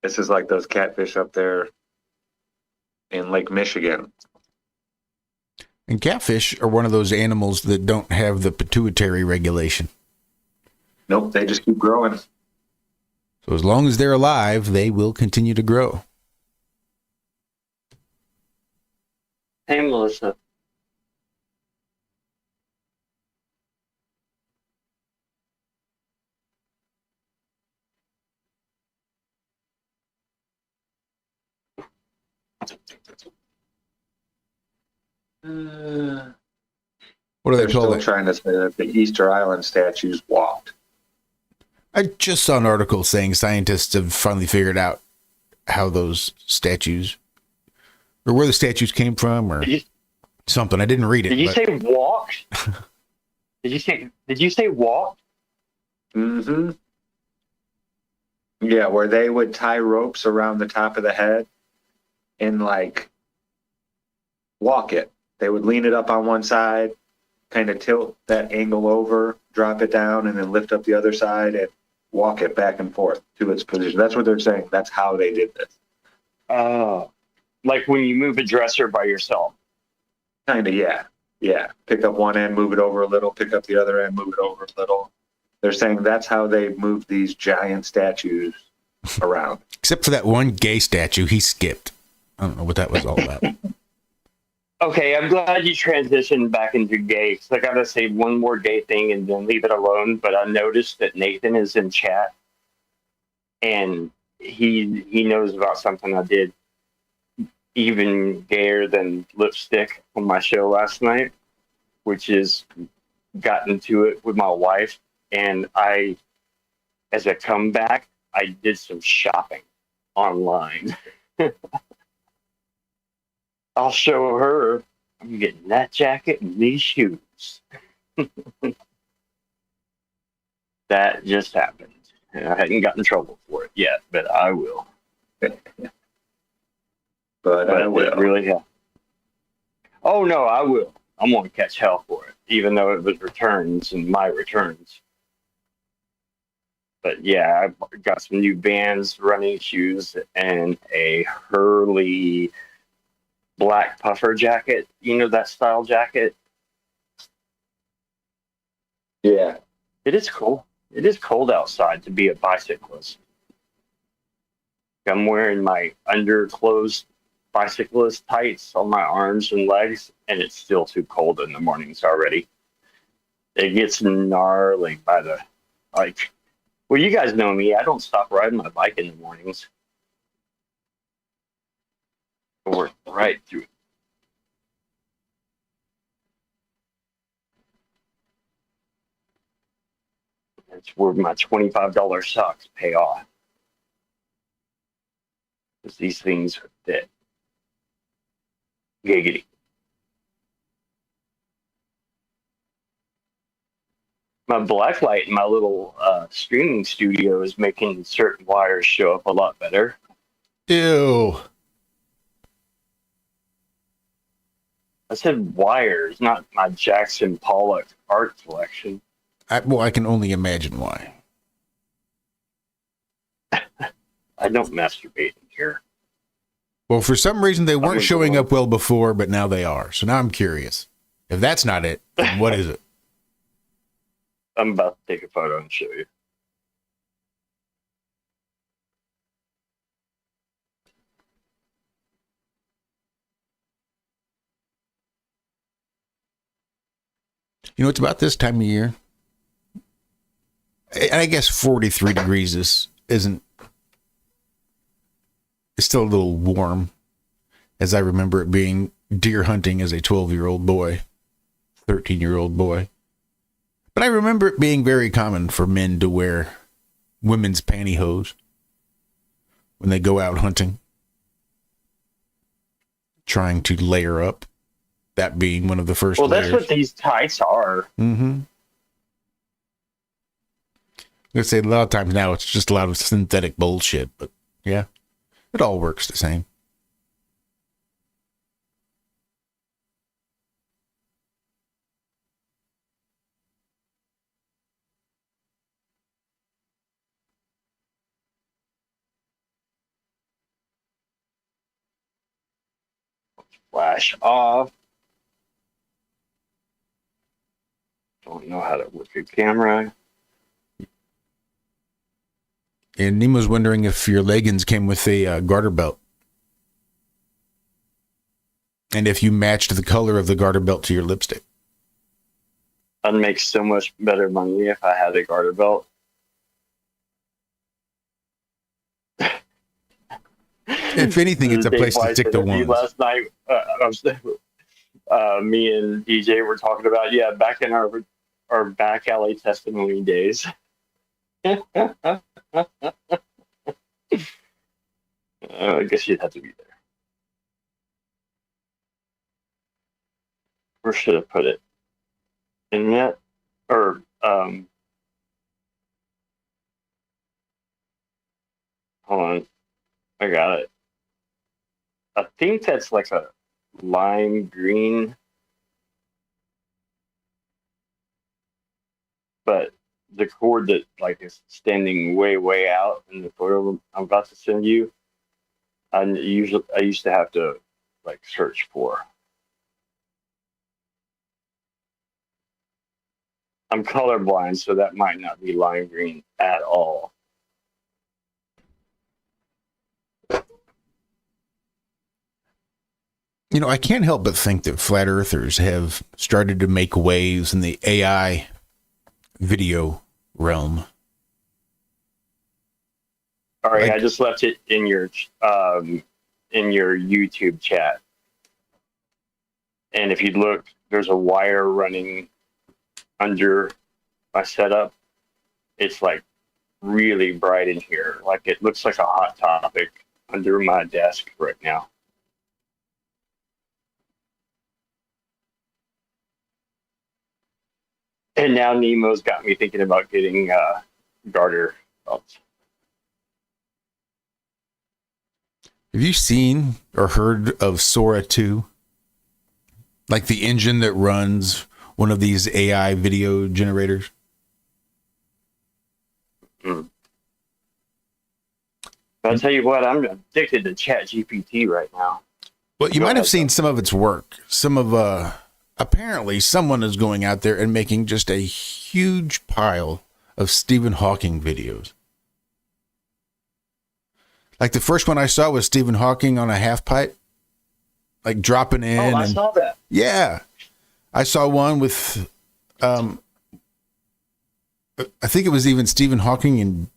This is like those catfish up there in Lake Michigan. And catfish are one of those animals that don't have the pituitary regulation. Nope, they just keep growing. So as long as they're alive, they will continue to grow. Hey, Melissa. What do they They're call still that? trying to say that the Easter Island statues walked. I just saw an article saying scientists have finally figured out how those statues, or where the statues came from, or something. I didn't read it. Did you but say walked? Did you say walked? Mm-hmm. Yeah, where they would tie ropes around the top of the head and like walk it. They would lean it up on one side, kind of tilt that angle over, drop it down, and then lift up the other side and walk it back and forth to its position. That's what they're saying. That's how they did this. Oh, like when you move a dresser by yourself. Kind of, yeah. Yeah. Pick up one end, move it over a little, pick up the other end, move it over a little. They're saying that's how they moved these giant statues around. except for that one gay statue, he skipped. I don't know what that was all about. Okay, I'm glad you transitioned back into gay, because I got to say one more gay thing and then leave it alone. But I noticed that Nathan is in chat, and he knows about something I did even gayer than lipstick on my show last night, which is got into it with my wife. And I, as a comeback, I did some shopping online. I'll show her I'm getting that jacket and these shoes. That just happened. And I hadn't gotten in trouble for it yet, but I will. But I will. It really happened. Oh, no, I will. I'm going to catch hell for it, even though it was returns and my returns. But yeah, I got some new Vans running shoes and a Hurley black puffer jacket. You know that style jacket? Yeah. It is cool. It is cold outside to be a bicyclist. I'm wearing my underclothes bicyclist tights on my arms and legs, and it's still too cold in the mornings already. It gets gnarly by the, like, well, you guys know me. I don't stop riding my bike in the mornings. I work right through it. That's where my $25 socks pay off. Because these things fit. Giggity. My black light in my little streaming studio is making certain wires show up a lot better. Ew. I said wires, not my Jackson Pollock art collection. I can only imagine why. I don't masturbate in here. Well, for some reason, they weren't showing up well before, but now they are. So now I'm curious. If that's not it, then what is it? I'm about to take a photo and show you. You know, it's about this time of year. I guess 43 degrees isn't. It's still a little warm, as I remember it being deer hunting as a 12-year-old boy, 13-year-old boy. But I remember it being very common for men to wear women's pantyhose when they go out hunting, trying to layer up. That being one of the first. Well, layers. that's what these tights are. Mm-hmm. Let's say a lot of times now it's just a lot of synthetic bullshit, but yeah, it all works the same. Flash off. Don't know how to work a camera. And Nemo's wondering if your leggings came with a garter belt. And if you matched the color of the garter belt to your lipstick. I'd make so much better money if I had a garter belt. If anything, it's a place to stick the ones. Last night, me and DJ were talking about, back in our back alley testimony days. I guess you'd have to be there. Where should I put it? Internet? Or, hold on. I got it. I think that's like a lime green. But the cord that like is standing way out in the photo I'm about to send you, I used to have to like search for. I'm colorblind, so that might not be lime green at all. You know, I can't help but think that flat earthers have started to make waves in the AI video realm. All right, I just left it in your YouTube chat. And if you look, there's a wire running under my setup. It's like really bright in here. Like it looks like a hot topic under my desk right now. And now Nemo's got me thinking about getting garter belts. Have you seen or heard of Sora 2? Like the engine that runs one of these AI video generators? I'll tell you what, I'm addicted to ChatGPT right now. Well, you might have seen some of its work. Some of, apparently someone is going out there and making just a huge pile of Stephen Hawking videos. Like the first one I saw was Stephen Hawking on a half pipe, like dropping in. Oh, I saw that. Yeah. I saw one with, I think it was even Stephen Hawking and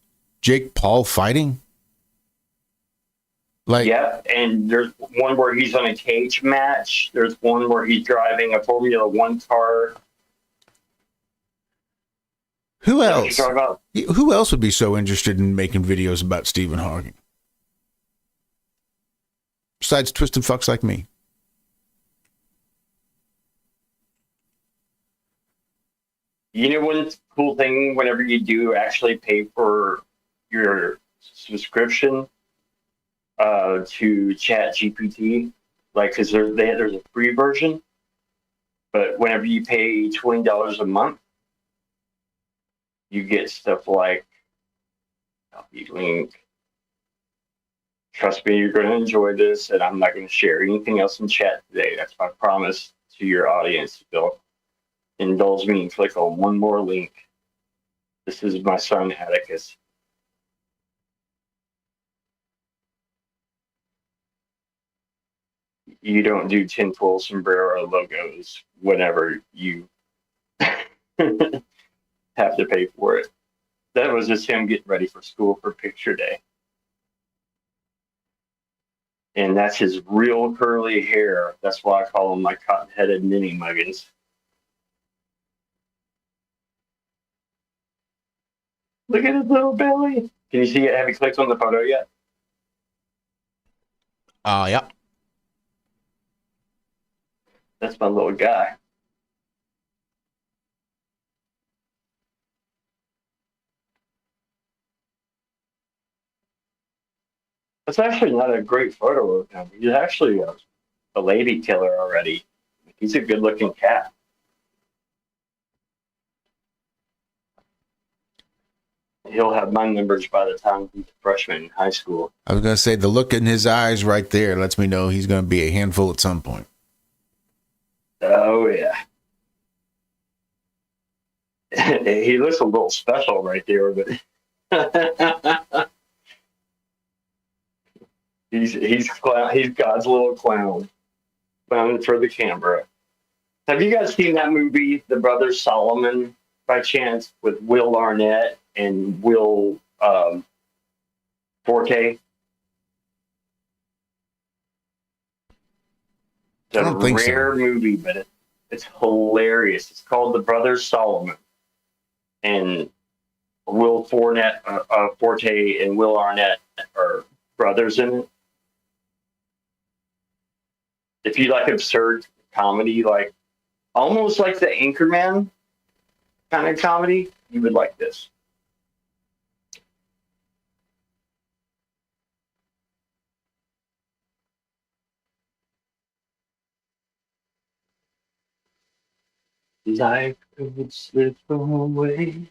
Jake Paul fighting. Like, yeah, and there's one where he's on a cage match. There's one where he's driving a Formula One car. Who else? Who else would be so interested in making videos about Stephen Hawking? Besides twisted fucks like me. You know one cool thing whenever you do actually pay for your subscription to ChatGPT, like because there's a free version, but whenever you pay $20 a month, you get stuff like copy link. Trust me, you're going to enjoy this, and I'm not going to share anything else in chat today. That's my promise to your audience. They'll indulge me and click on one more link. This is my son Atticus. You don't do tinfoil sombrero logos whenever you have to pay for it. That was just him getting ready for school for picture day. And that's his real curly hair. That's why I call him my cotton-headed mini muggins. Look at his little belly. Can you see it? Have you clicked on the photo yet? Yeah. That's my little guy. That's actually not a great photo of him. He's actually a lady killer already. He's a good-looking cat. He'll have my numbers by the time he's a freshman in high school. I was going to say the look in his eyes right there lets me know he's going to be a handful at some point. Oh, yeah. He looks a little special right there, but he's God's little clown. Clowning for the camera. Have you guys seen that movie, The Brothers Solomon, by chance, with Will Arnett and Will Forte? It's I don't think so. rare movie, but it's hilarious. It's called The Brothers Solomon. And Will Forte and Will Arnett are brothers in it. If you like absurd comedy, like almost like the Anchorman kind of comedy, you would like this. Life could slip away.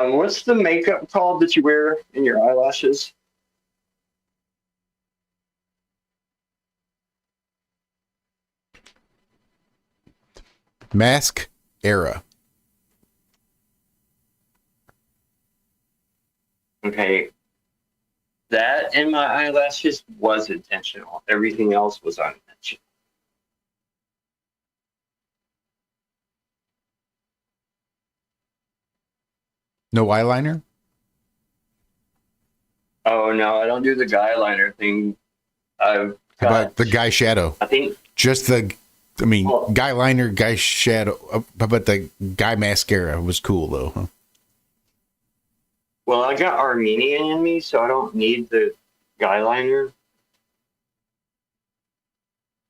What's the makeup called that you wear in your eyelashes? Mask era. Okay. That and my eyelashes was intentional. Everything else was unintentional. No eyeliner? Oh, no, I don't do the guy liner thing. How about the guy shadow? I think Just guy liner, guy shadow. How about the guy mascara was cool, though, huh? Well, I got Armenian in me, so I don't need the guy liner.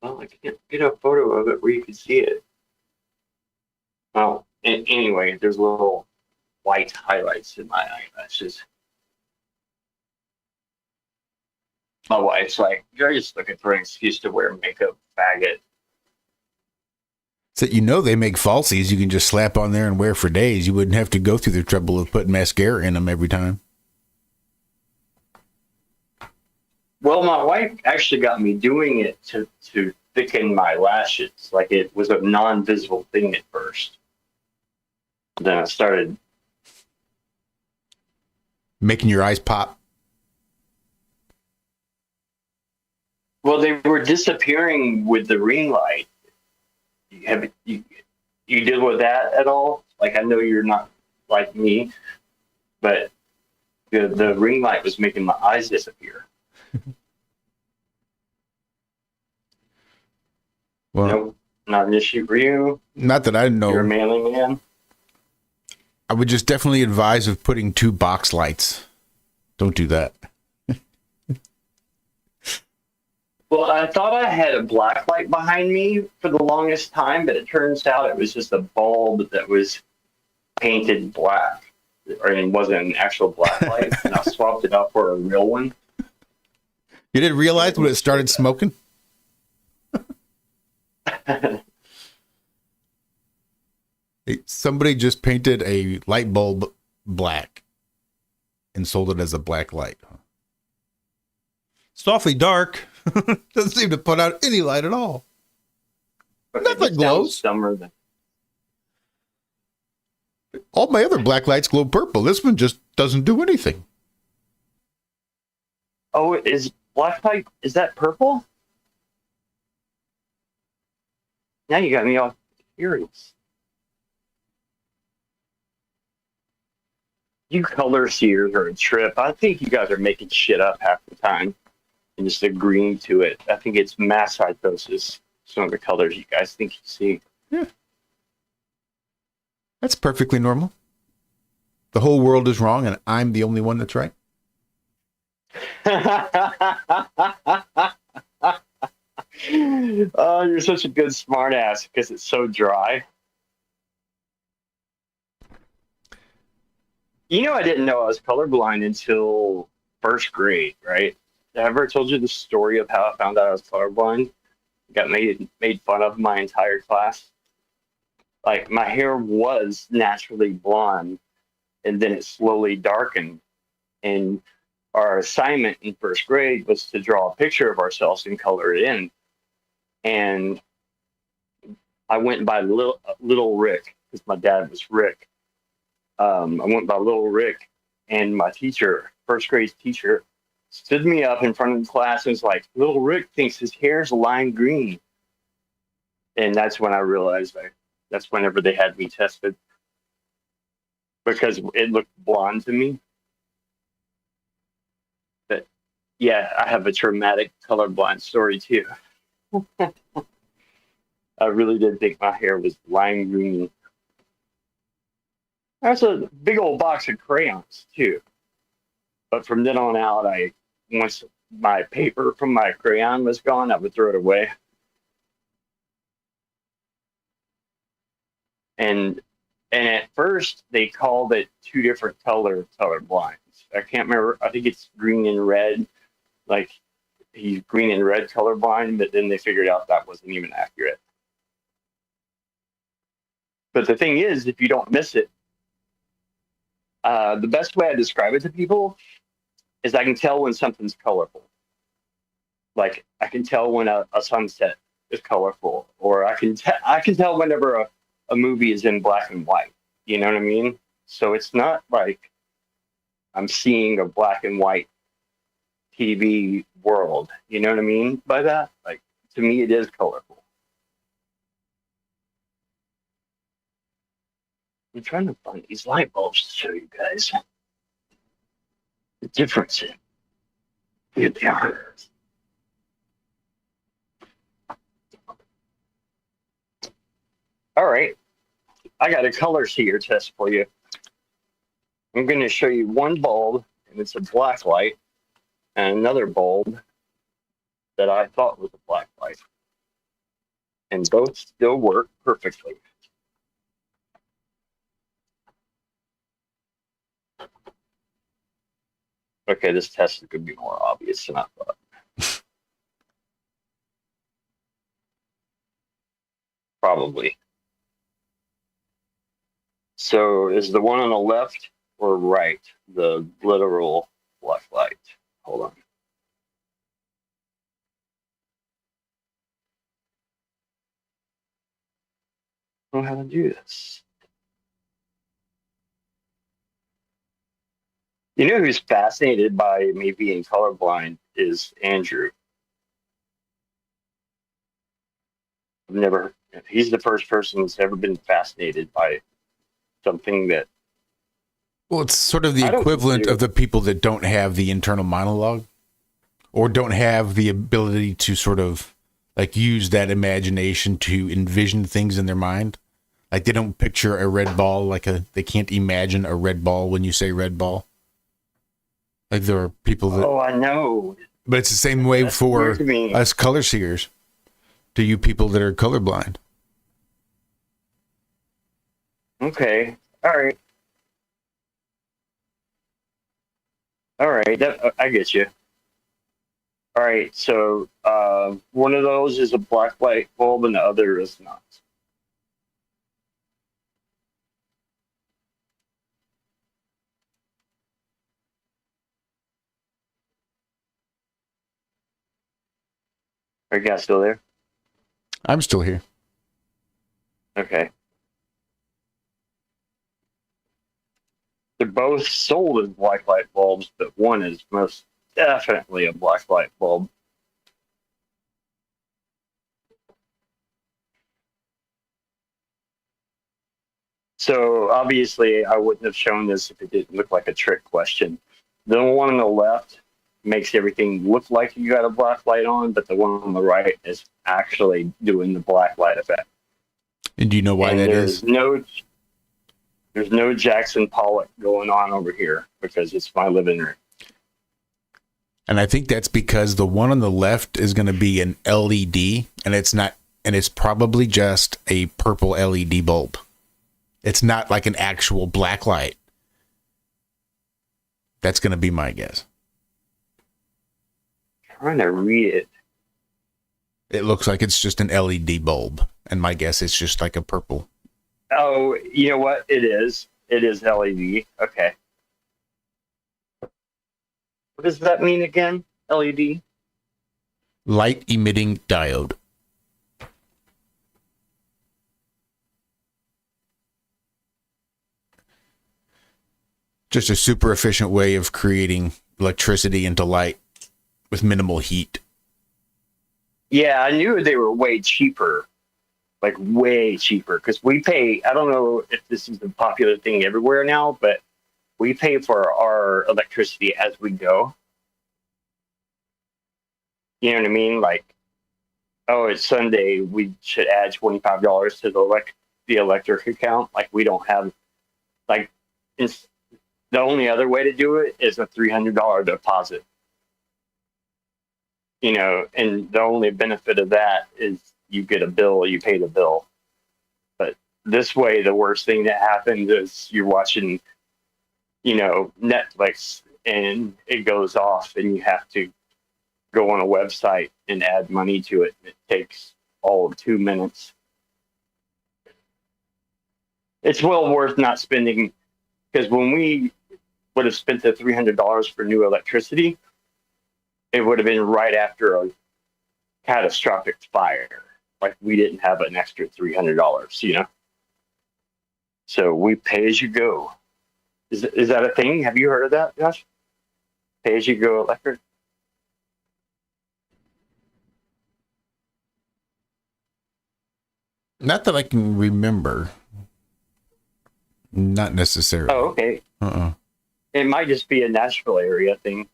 Well, I can't get a photo of it where you can see it. Well, anyway, there's little white highlights in my eyelashes. My wife's like, "You're just looking for an excuse to wear makeup, faggot." So they make falsies you can just slap on there and wear for days. You wouldn't have to go through the trouble of putting mascara in them every time. Well, my wife actually got me doing it to thicken my lashes. Like it was a non-visible thing at first. Then I started making your eyes pop. Well, they were disappearing with the ring light. You deal with that at all? Like, I know you're not like me, but the ring light was making my eyes disappear. Well, nope, not an issue for you. Not that I know. You're a manly man. I would just definitely advise of putting 2 box lights. Don't do that. Well, I thought I had a black light behind me for the longest time, but it turns out it was just a bulb that was painted black. Or it wasn't an actual black light, and I swapped it out for a real one. You didn't realize when it started smoking? Somebody just painted a light bulb black and sold it as a black light. It's awfully dark. Doesn't seem to put out any light at all. But nothing glows. All my other black lights glow purple. This one just doesn't do anything. Oh, is black light, is that purple? Now you got me all curious. You color seers are a trip. I think you guys are making shit up half the time and just agreeing to it. I think it's mass psychosis, some of the colors you guys think you see. Yeah. That's perfectly normal. The whole world is wrong and I'm the only one that's right. Oh, you're such a good smart ass because it's so dry. You know, I didn't know I was colorblind until first grade, right? Have I ever told you the story of how I found out I was colorblind? Got made fun of my entire class. Like, my hair was naturally blonde, and then it slowly darkened. And our assignment in first grade was to draw a picture of ourselves and color it in. And I went by Little Rick because my dad was Rick. I went by Little Rick, and my teacher, first grade teacher, stood me up in front of the class and was like, Little Rick thinks his hair's lime green. And that's when I realized that's whenever they had me tested, because it looked blonde to me. But yeah, I have a traumatic colorblind story too. I really did think my hair was lime green. There's a big old box of crayons too. But from then on out, once my paper from my crayon was gone, I would throw it away. And at first they called it two different color blinds. I can't remember. I think it's green and red. Like, he's green and red colorblind, but then they figured out that wasn't even accurate. But the thing is, if you don't miss it, the best way I describe it to people is I can tell when something's colorful. Like, I can tell when a sunset is colorful, or I can tell whenever a movie is in black and white. You know what I mean? So it's not like I'm seeing a black and white TV world. You know what I mean by that? Like, to me, it is colorful. I'm trying to find these light bulbs to show you guys the difference. Here they are. All right. I got a color seer test for you. I'm going to show you one bulb, and it's a black light, and another bulb that I thought was a black light. And both still work perfectly. Okay, this test is going to be more obvious than I thought. Probably. So is the one on the left or right the literal black light? Hold on. I don't know how to do this. You know who's fascinated by me being colorblind is Andrew. He's the first person that's ever been fascinated by something that. Well, it's sort of the equivalent of the people that don't have the internal monologue or don't have the ability to sort of like use that imagination to envision things in their mind. Like, they don't picture a red ball, they can't imagine a red ball when you say red ball. Like, there are people that. Oh, I know. But it's the same way for us color seers. To you people that are colorblind. Okay. All right. I get you. All right. So one of those is a black light bulb and the other is not. Are you guys still there? I'm still here. Okay. They're both sold as black light bulbs, but one is most definitely a black light bulb. So obviously I wouldn't have shown this if it didn't look like a trick question. The one on the left makes everything look like you got a black light on, but the one on the right is actually doing the black light effect. And do you know why that is? There's no Jackson Pollock going on over here because it's my living room. And I think that's because the one on the left is going to be an LED, and it's probably just a purple LED bulb. It's not like an actual black light. That's going to be my guess. Trying to read it. It looks like it's just an LED bulb, and my guess is just like a purple. Oh, you know what? It is. It is LED. Okay. What does that mean again? LED? Light emitting diode. Just a super efficient way of creating electricity into light with minimal heat. Yeah, I knew they were way cheaper. Like way cheaper. Because we pay, I don't know if this is a popular thing everywhere now, but we pay for our electricity as we go. You know what I mean? Like, oh, it's Sunday, we should add $25 to the electric account. Like, we don't have, like, it's, the only other way to do it is a $300 deposit. You know, and the only benefit of that is you get a bill, you pay the bill. But this way, the worst thing that happens is you're watching, you know, Netflix, and it goes off, and you have to go on a website and add money to it. It takes all of 2 minutes. It's well worth not spending, because when we would have spent the $300 for new electricity, it would have been right after a catastrophic fire. Like, we didn't have an extra $300, you know? So we pay as you go. Is that a thing? Have you heard of that, Josh? Pay as you go electric? Not that I can remember. Not necessarily. Oh, okay. It might just be a Nashville area thing.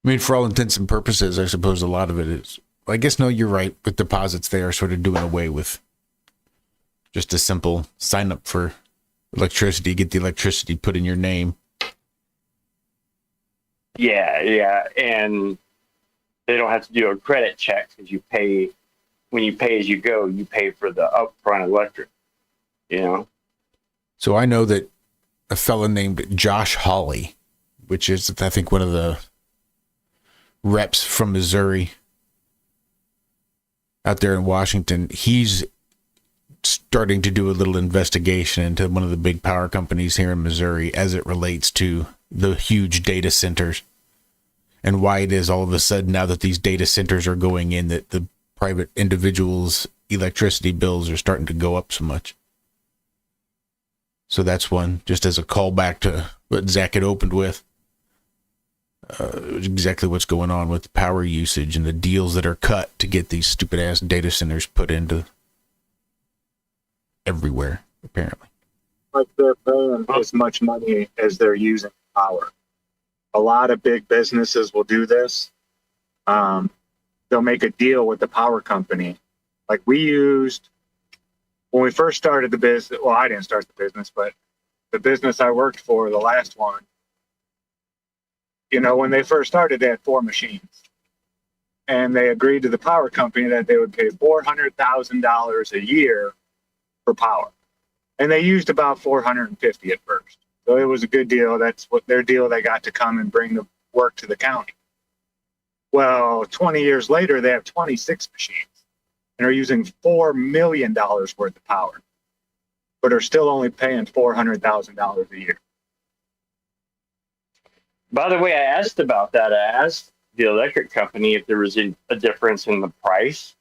I mean, for all intents and purposes, I suppose a lot of it is. I guess, no, you're right. With deposits, they are sort of doing away with just a simple sign up for electricity, get the electricity put in your name. Yeah. And they don't have to do a credit check, because you pay, when you pay as you go, you pay for the upfront electric, you know? So I know that a fella named Josh Hawley, which is, I think, one of the reps from Missouri out there in Washington, he's starting to do a little investigation into one of the big power companies here in Missouri as it relates to the huge data centers, and why it is all of a sudden, now that these data centers are going in, that the private individuals' electricity bills are starting to go up so much. So that's one, just as a callback to what Zack had opened with. Exactly what's going on with the power usage and the deals that are cut to get these stupid ass data centers put into everywhere, apparently. Like, they're paying as much money as they're using power. A lot of big businesses will do this. They'll make a deal with the power company. Like, we used, when we first started the business, well, I didn't start the business, but the business I worked for, the last one, you know, when they first started, they had 4 machines. And they agreed to the power company that they would pay $400,000 a year for power. And they used about 450 at first. So it was a good deal. That's what their deal. They got to come and bring the work to the county. Well, 20 years later, they have 26 machines and are using $4 million worth of power, but are still only paying $400,000 a year. By the way, I asked about that. I asked the electric company if there was a difference in the price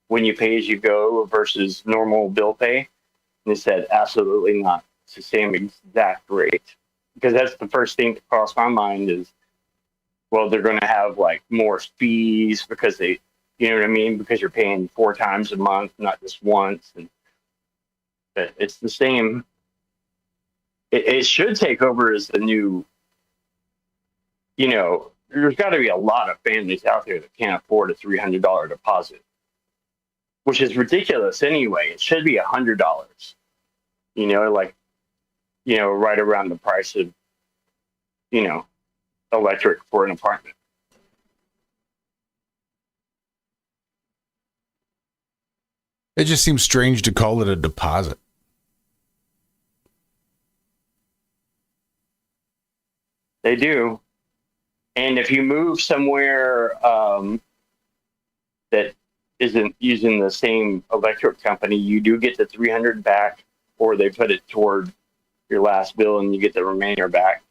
when you pay as you go versus normal bill pay. And they said, absolutely not. It's the same exact rate. Because that's the first thing that crossed my mind is, well, they're going to have like more fees because they, you know what I mean? Because you're paying 4 times a month, not just once. And but it's the same. It should take over as the new, you know, there's got to be a lot of families out there that can't afford a $300 deposit, which is ridiculous anyway. It should be $100, you know, like, you know, right around the price of, you know, electric for an apartment. It just seems strange to call it a deposit. They do. And if you move somewhere that isn't using the same electric company, you do get the $300 back, or they put it toward your last bill and you get the remainder back.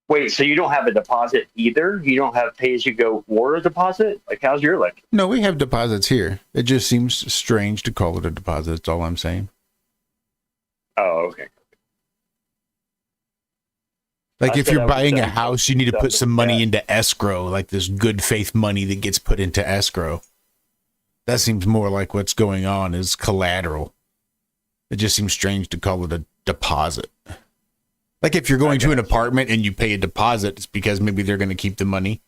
Wait, so you don't have a deposit either? You don't have pay-as-you-go for a deposit? Like, how's your electric? No, we have deposits here. It just seems strange to call it a deposit. That's all I'm saying. Oh, okay. Like I if said you're I was buying a done. house, you need to put some money Yeah. into escrow, like this good faith money that gets put into escrow. That seems more like what's going on is collateral. It just seems strange to call it a deposit. Like if you're going to an apartment and you pay a deposit, it's because maybe they're going to keep the money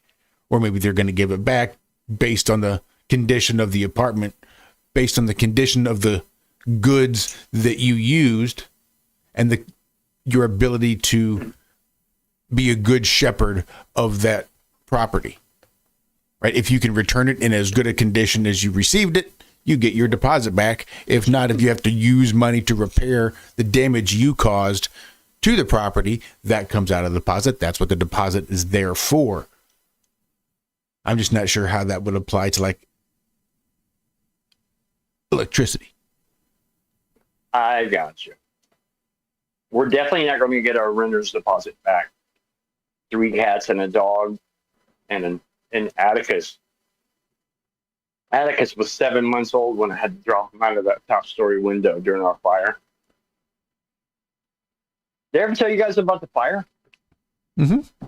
or maybe they're going to give it back based on the condition of the apartment, based on the condition of the goods that you used and your ability to be a good shepherd of that property. Right? If you can return it in as good a condition as you received it, you get your deposit back. If not, if you have to use money to repair the damage you caused to the property, that comes out of the deposit. That's what the deposit is there for. I'm just not sure how that would apply to like electricity. I got you. We're definitely not going to get our renter's deposit back. 3 cats and a dog and an Atticus. Atticus was 7 months old when I had to drop him out of that top story window during our fire. Did I ever tell you guys about the fire? Mm-hmm.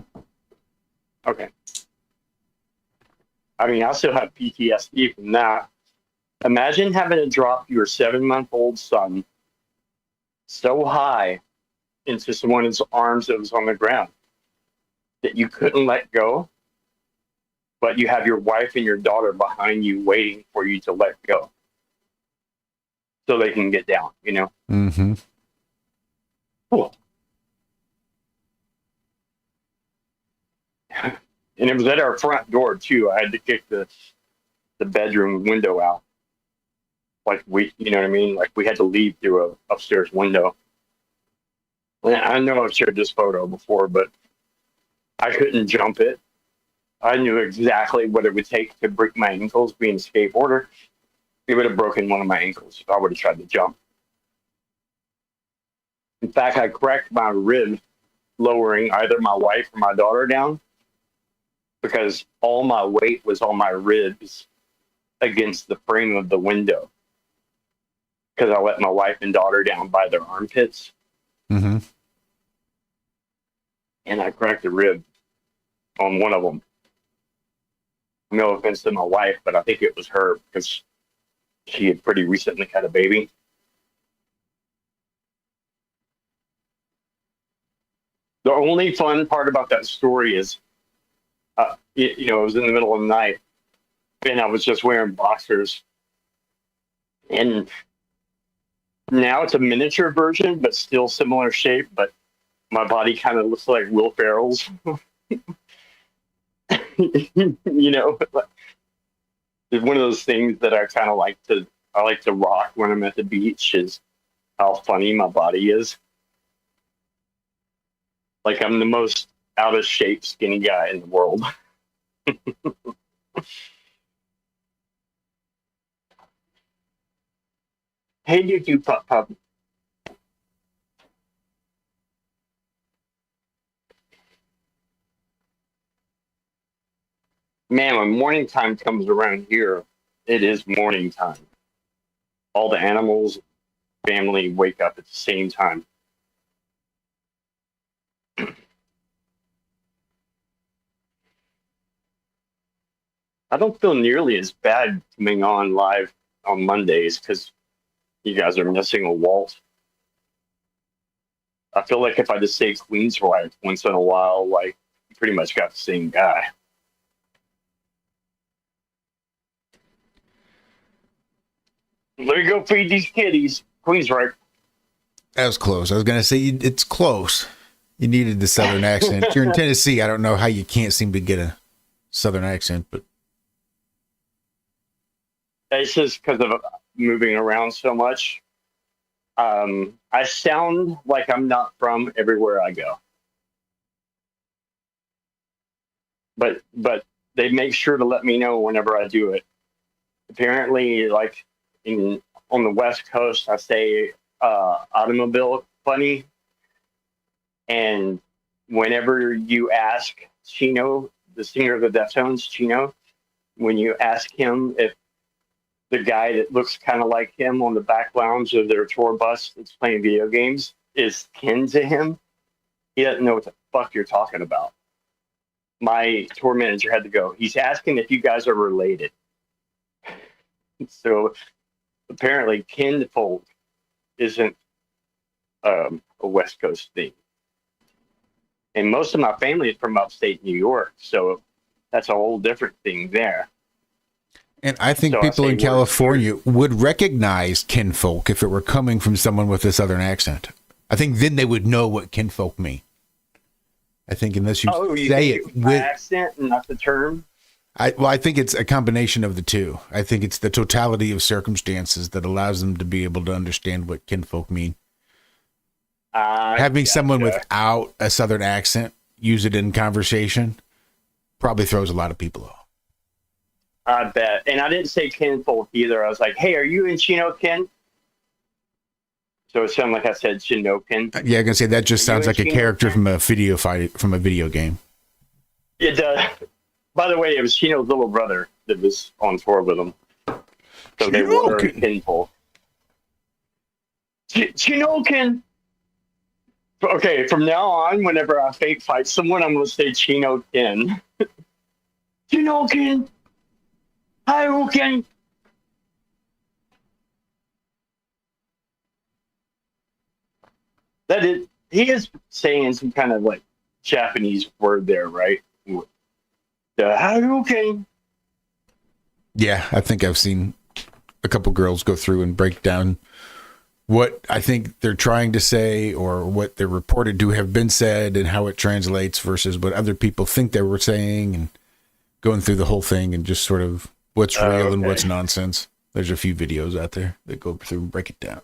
Okay. I mean, I still have PTSD from that. Imagine having to drop your 7-month-old son so high into someone's arms that was on the ground that you couldn't let go, but you have your wife and your daughter behind you waiting for you to let go so they can get down, you know? Mm-hmm. Cool. And it was at our front door too. I had to kick the bedroom window out. Like you know what I mean? Like we had to leave through a upstairs window. I know I've shared this photo before, but I couldn't jump it. I knew exactly what it would take to break my ankles being a skateboarder. It would have broken one of my ankles if I would have tried to jump. In fact, I cracked my rib lowering either my wife or my daughter down because all my weight was on my ribs against the frame of the window because I let my wife and daughter down by their armpits. Mm-hmm. And I cracked a rib on one of them. No offense to my wife, but I think it was her because she had pretty recently had a baby. The only fun part about that story is, it was in the middle of the night and I was just wearing boxers. And now it's a miniature version, but still similar shape, but my body kind of looks like Will Ferrell's. It's one of those things that I kind of like to rock when I'm at the beach is how funny my body is. Like I'm the most out of shape skinny guy in the world. Hey, you pup pup. Man, when morning time comes around here, it is morning time. All the animals, family wake up at the same time. I don't feel nearly as bad coming on live on Mondays because you guys are missing a Walt. I feel like if I just say Queensryche once in a while, like you pretty much got the same guy. Let me go feed these kitties. Queensryche. That was close. I was going to say it's close. You needed the Southern accent. If you're in Tennessee, I don't know how you can't seem to get a Southern accent, but It's just because of moving around so much. I sound like I'm not from everywhere I go. But they make sure to let me know whenever I do it. Apparently, like on the West Coast, I say automobile funny, and whenever you ask Chino, the singer of the Deftones, Chino, when you ask him if the guy that looks kind of like him on the back lounge of their tour bus that's playing video games is kin to him, he doesn't know what the fuck you're talking about. My tour manager had to go, he's asking if you guys are related. So apparently kinfolk isn't a West Coast thing. And most of my family is from upstate New York, so that's a whole different thing there. And I think people in California would recognize kinfolk if it were coming from someone with a southern accent. I think then they would know what kinfolk mean. I think unless you say it with accent and not the term. I think it's a combination of the two. I think it's the totality of circumstances that allows them to be able to understand what kinfolk mean. Having someone without a southern accent use it in conversation probably throws a lot of people off. I bet. And I didn't say kinfolk either. I was like, hey, are you in Chino kin? So it sounded like I said Chinokin. Yeah, I can say that just sounds like a character from a video game. It does. By the way, it was Chino's little brother that was on tour with him. So they were kinfolk. Chinokin. Okay, from now on, whenever I fake fight someone, I'm going to say Chino Kin. Chino Kin. Hi, Kin. That is, he is saying some kind of like Japanese word there, right? The Hadouken. Yeah, I think I've seen a couple girls go through and break down what I think they're trying to say or what they're reported to have been said and how it translates versus what other people think they were saying, and going through the whole thing and just sort of what's real and what's nonsense. There's a few videos out there that go through and break it down.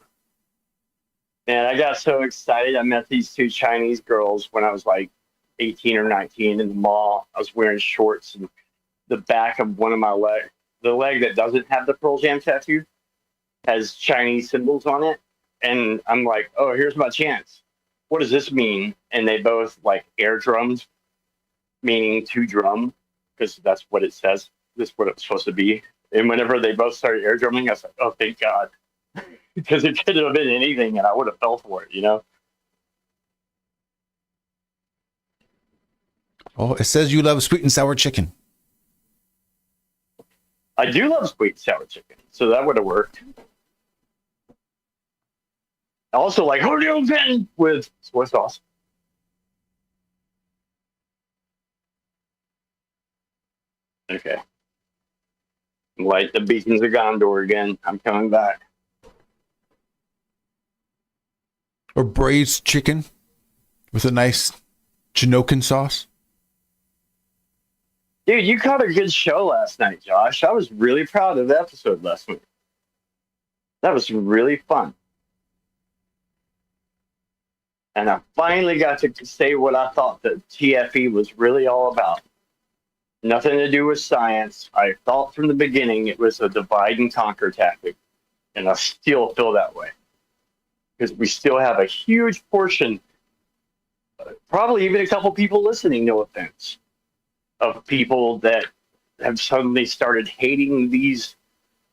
Man, I got so excited. I met these two Chinese girls when I was like 18 or 19 in the mall. I was wearing shorts, and the back of one of my leg, the leg that doesn't have the Pearl Jam tattoo, has Chinese symbols on it. And I'm like, oh, here's my chance. What does this mean? And they both like air drummed, meaning to drum, because that's what it says. This is what it's supposed to be. And whenever they both started air drumming, I was like, oh, thank God. Because it could have been anything and I would have fell for it, you know? Oh, it says you love sweet and sour chicken. I do love sweet and sour chicken, so that would have worked. I also like Horyuken with soy sauce. Okay. Like the Beacons of Gondor again. I'm coming back. Or braised chicken with a nice Chinokin sauce. Dude, you caught a good show last night, Josh. I was really proud of the episode last week. That was really fun. And I finally got to say what I thought the TFE was really all about. Nothing to do with science. I thought from the beginning it was a divide and conquer tactic. And I still feel that way. Because we still have a huge portion, probably even a couple people listening, no offense, of people that have suddenly started hating these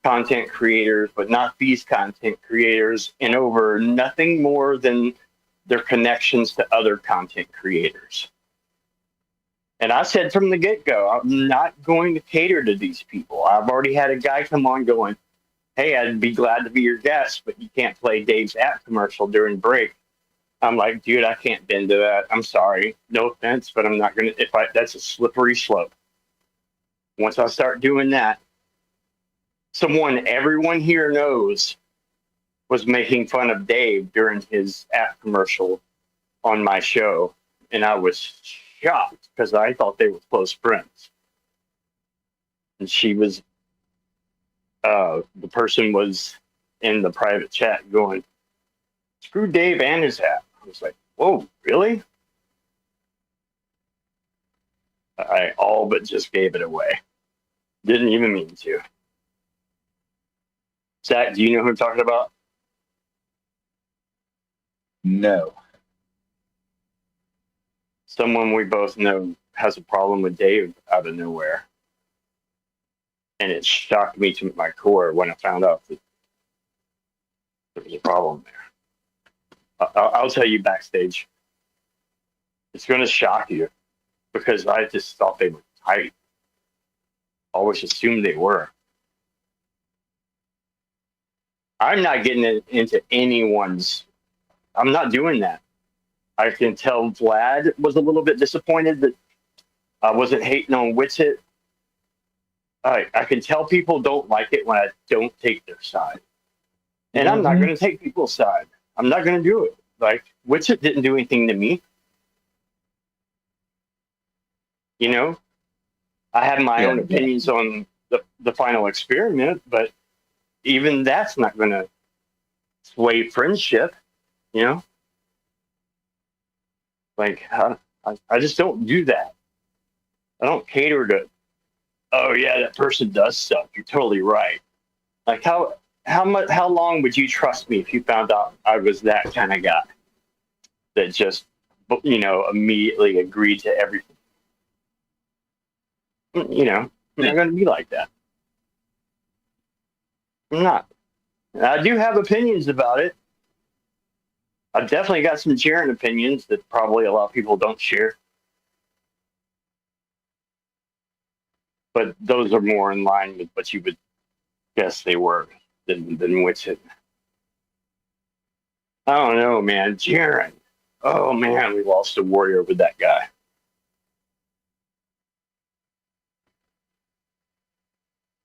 content creators, but not these content creators, and over nothing more than their connections to other content creators. And I said from the get-go, I'm not going to cater to these people. I've already had a guy come on going, hey, I'd be glad to be your guest, but you can't play Dave's app commercial during break. I'm like, dude, I can't bend to that. I'm sorry. No offense, but I'm not going to, that's a slippery slope. Once I start doing that, someone everyone here knows was making fun of Dave during his app commercial on my show. And I was shocked because I thought they were close friends. And she was the person was in the private chat going, "Screw Dave and his hat." I was like, "Whoa, really?" I all but just gave it away. Didn't even mean to. Zach, do you know who I'm talking about? No. Someone we both know has a problem with Dave out of nowhere. And it shocked me to my core when I found out that there was a problem there. I'll tell you backstage. It's going to shock you because I just thought they were tight. Always assumed they were. I'm not getting into anyone's. I'm not doing that. I can tell Vlad was a little bit disappointed that I wasn't hating on Witsit. I can tell people don't like it when I don't take their side. And I'm not going to take people's side. I'm not going to do it. Like, Witsit didn't do anything to me. You know? I have my own opinions on the final experiment, but even that's not going to sway friendship, you know? Like, I just don't do that. I don't cater to, oh yeah, that person does suck. You're totally right. Like, how long would you trust me if you found out I was that kind of guy that just, you know, immediately agreed to everything? You know, I'm not going to be like that. I'm not. I do have opinions about it. I've definitely got some Jaren opinions that probably a lot of people don't share. But those are more in line with what you would guess they were than Witsit. I don't know, man. Jaren. Oh, man, we lost a warrior with that guy.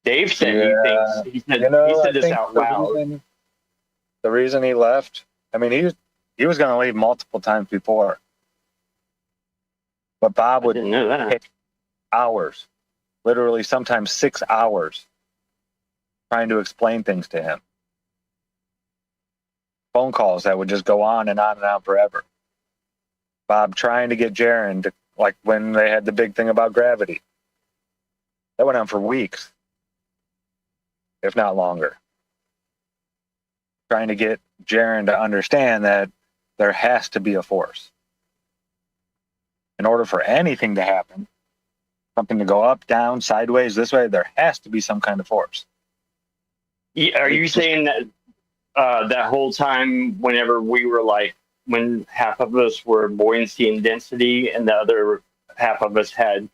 Dave said he said this out loud. The reason he left, I mean, he was going to leave multiple times before. But Bob would take hours, literally sometimes 6 hours, trying to explain things to him. Phone calls that would just go on and on and on forever. Bob trying to get Jaren to, like when they had the big thing about gravity. That went on for weeks, if not longer. Trying to get Jaren to understand that there has to be a force. In order for anything to happen, something to go up, down, sideways, this way, there has to be some kind of force. Yeah, are you saying that that whole time, whenever we were like, when half of us were buoyancy and density, and the other half of us had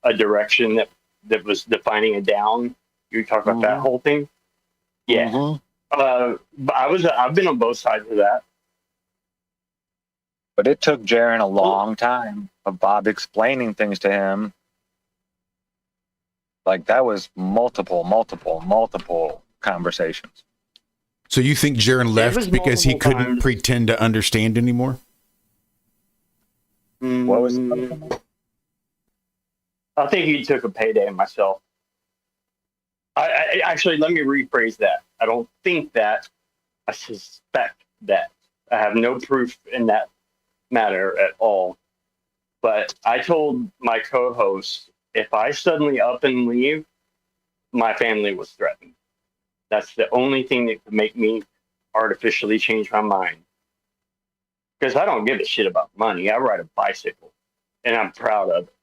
a direction that was defining a down? You talk about that whole thing? Yeah. But I've been on both sides of that. But it took Jaren a long time of Bob explaining things to him. Like, that was multiple conversations. So you think Jaren left because he couldn't pretend to understand anymore? What was I think he took a payday myself. I actually, let me rephrase that. I don't think that. I suspect that. I have no proof in that matter at all. But I told my co-host, if I suddenly up and leave, my family was threatened. That's the only thing that could make me artificially change my mind. Because I don't give a shit about money. I ride a bicycle, and I'm proud of it.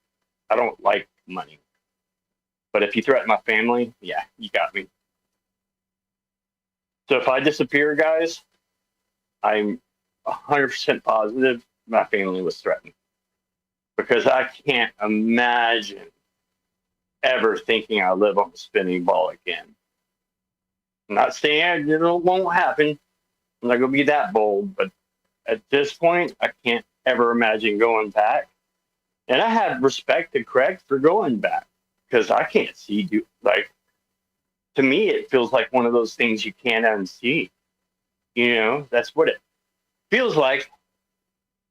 I don't like money. But if you threaten my family, yeah, you got me. So if I disappear, guys, I'm 100% positive my family was threatened. Because I can't imagine ever thinking I'll live on a spinning ball again. I'm not saying it won't happen. I'm not going to be that bold, but at this point, I can't ever imagine going back. And I have respect to Craig for going back, because I can't see you. Like, to me, it feels like one of those things you can't unsee. You know, that's what it feels like.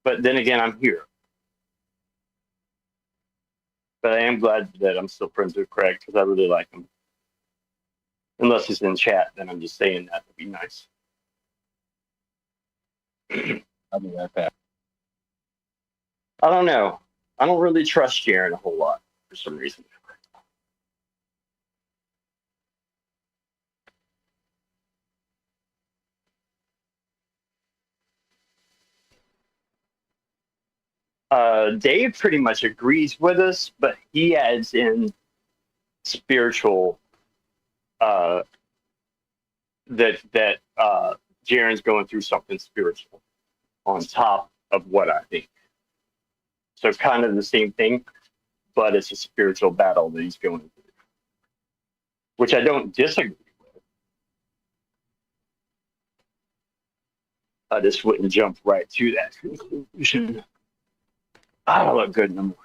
But then again, I'm here. But I am glad that I'm still friends with Craig, because I really like him. Unless it's in chat, then I'm just saying that to be nice. I'll be right back. I don't know. I don't really trust Jaren a whole lot for some reason. Dave pretty much agrees with us, but he adds in spiritual that Jaren's going through something spiritual on top of what I think. So kind of the same thing, but it's a spiritual battle that he's going through, which I don't disagree with. I just wouldn't jump right to that conclusion. I look good in the morning.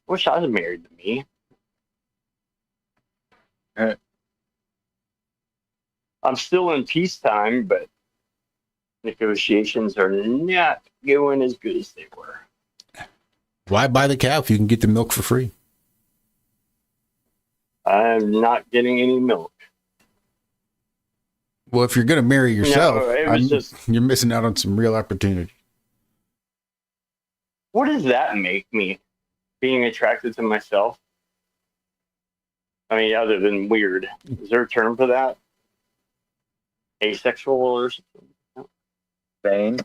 Wish I was married to me. I'm still in peacetime, but negotiations are not going as good as they were. Why buy the cow if you can get the milk for free? I'm not getting any milk. Well, if you're going to marry yourself, No, it was you're missing out on some real opportunity. What does that make me? Being attracted to myself? I mean, other than weird. Is there a term for that? Asexual or something? Vain.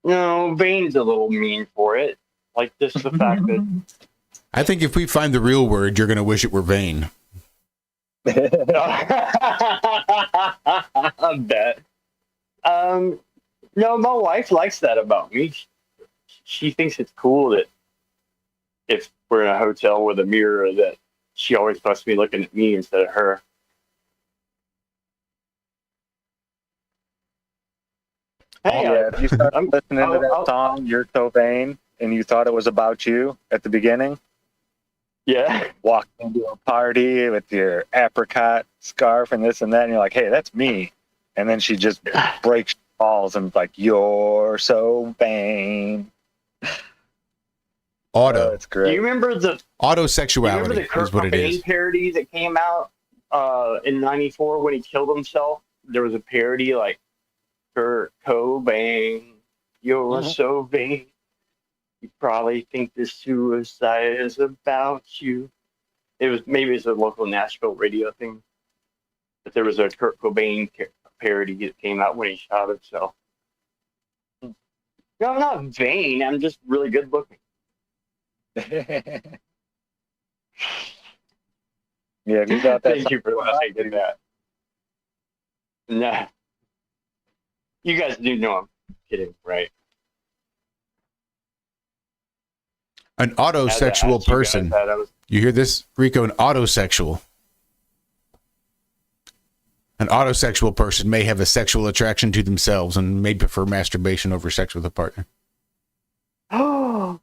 No, vain's a little mean for it. Like just the fact that I think if we find the real word, you're going to wish it were vain. I bet. No, my wife likes that about me. She thinks it's cool that if we're in a hotel with a mirror, that she always must be looking at me instead of her. Hey, Yeah, if you started listening to that song, "You're So Vain," and you thought it was about you at the beginning, yeah, walked into a party with your apricot scarf and this and that, and you're like, "Hey, that's me," and then she just breaks balls and like, "You're so vain." Auto. That's great. Do you remember the autosexuality Kurt is what it Cobain is. parody that came out in '94 when he killed himself? There was a parody like Kurt Cobain, you're so vain. You probably think this suicide is about you. It was maybe it's a local Nashville radio thing, but there was a Kurt Cobain parody that came out when he shot himself. No, I'm not vain. I'm just really good looking. Yeah, you got that. Thank you for saying that. Nah. You guys do know I'm kidding, right? An autosexual person. You hear this, Rico? An autosexual. An autosexual person may have a sexual attraction to themselves and may prefer masturbation over sex with a partner. Oh.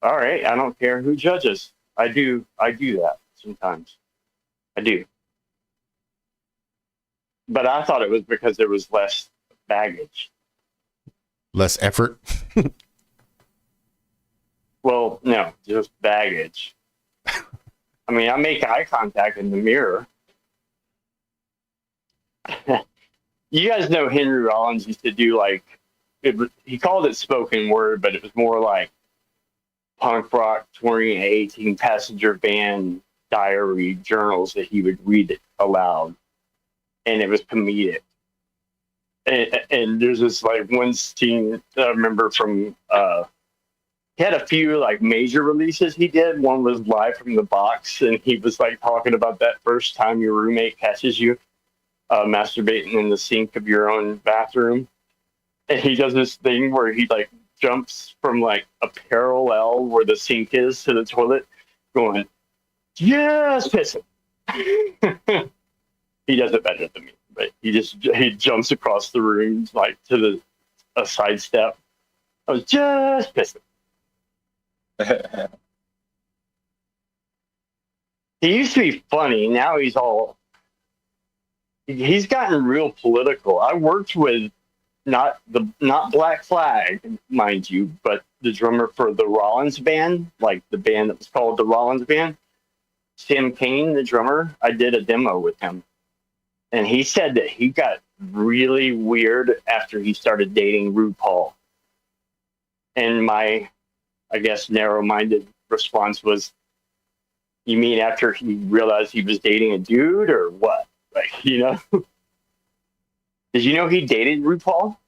All right. I don't care who judges. I do that sometimes. I do. But I thought it was because there was less baggage. Less effort? Well, no, just baggage. I mean, I make eye contact in the mirror. You guys know Henry Rollins used to do like, he called it spoken word, but it was more like punk rock touring an 18-passenger van diary journals that he would read aloud. And it was comedic. And there's this like one scene that I remember from, he had a few like major releases he did. One was Live from the Box, and he was like talking about that first time your roommate catches you masturbating in the sink of your own bathroom. And he does this thing where he like jumps from like a parallel where the sink is to the toilet, going, yes, pissing. He does it better than me, but he jumps across the room like to a side step. I was just pissing. He used to be funny. Now he's gotten real political. I worked with not Black Flag, mind you, but the drummer for the Rollins band, like the band that was called the Rollins band, Sam Payne, the drummer. I did a demo with him, and he said that he got really weird after he started dating RuPaul. And my, I guess, narrow-minded response was, "You mean after he realized he was dating a dude, or what?" Like, you know. Did you know he dated RuPaul?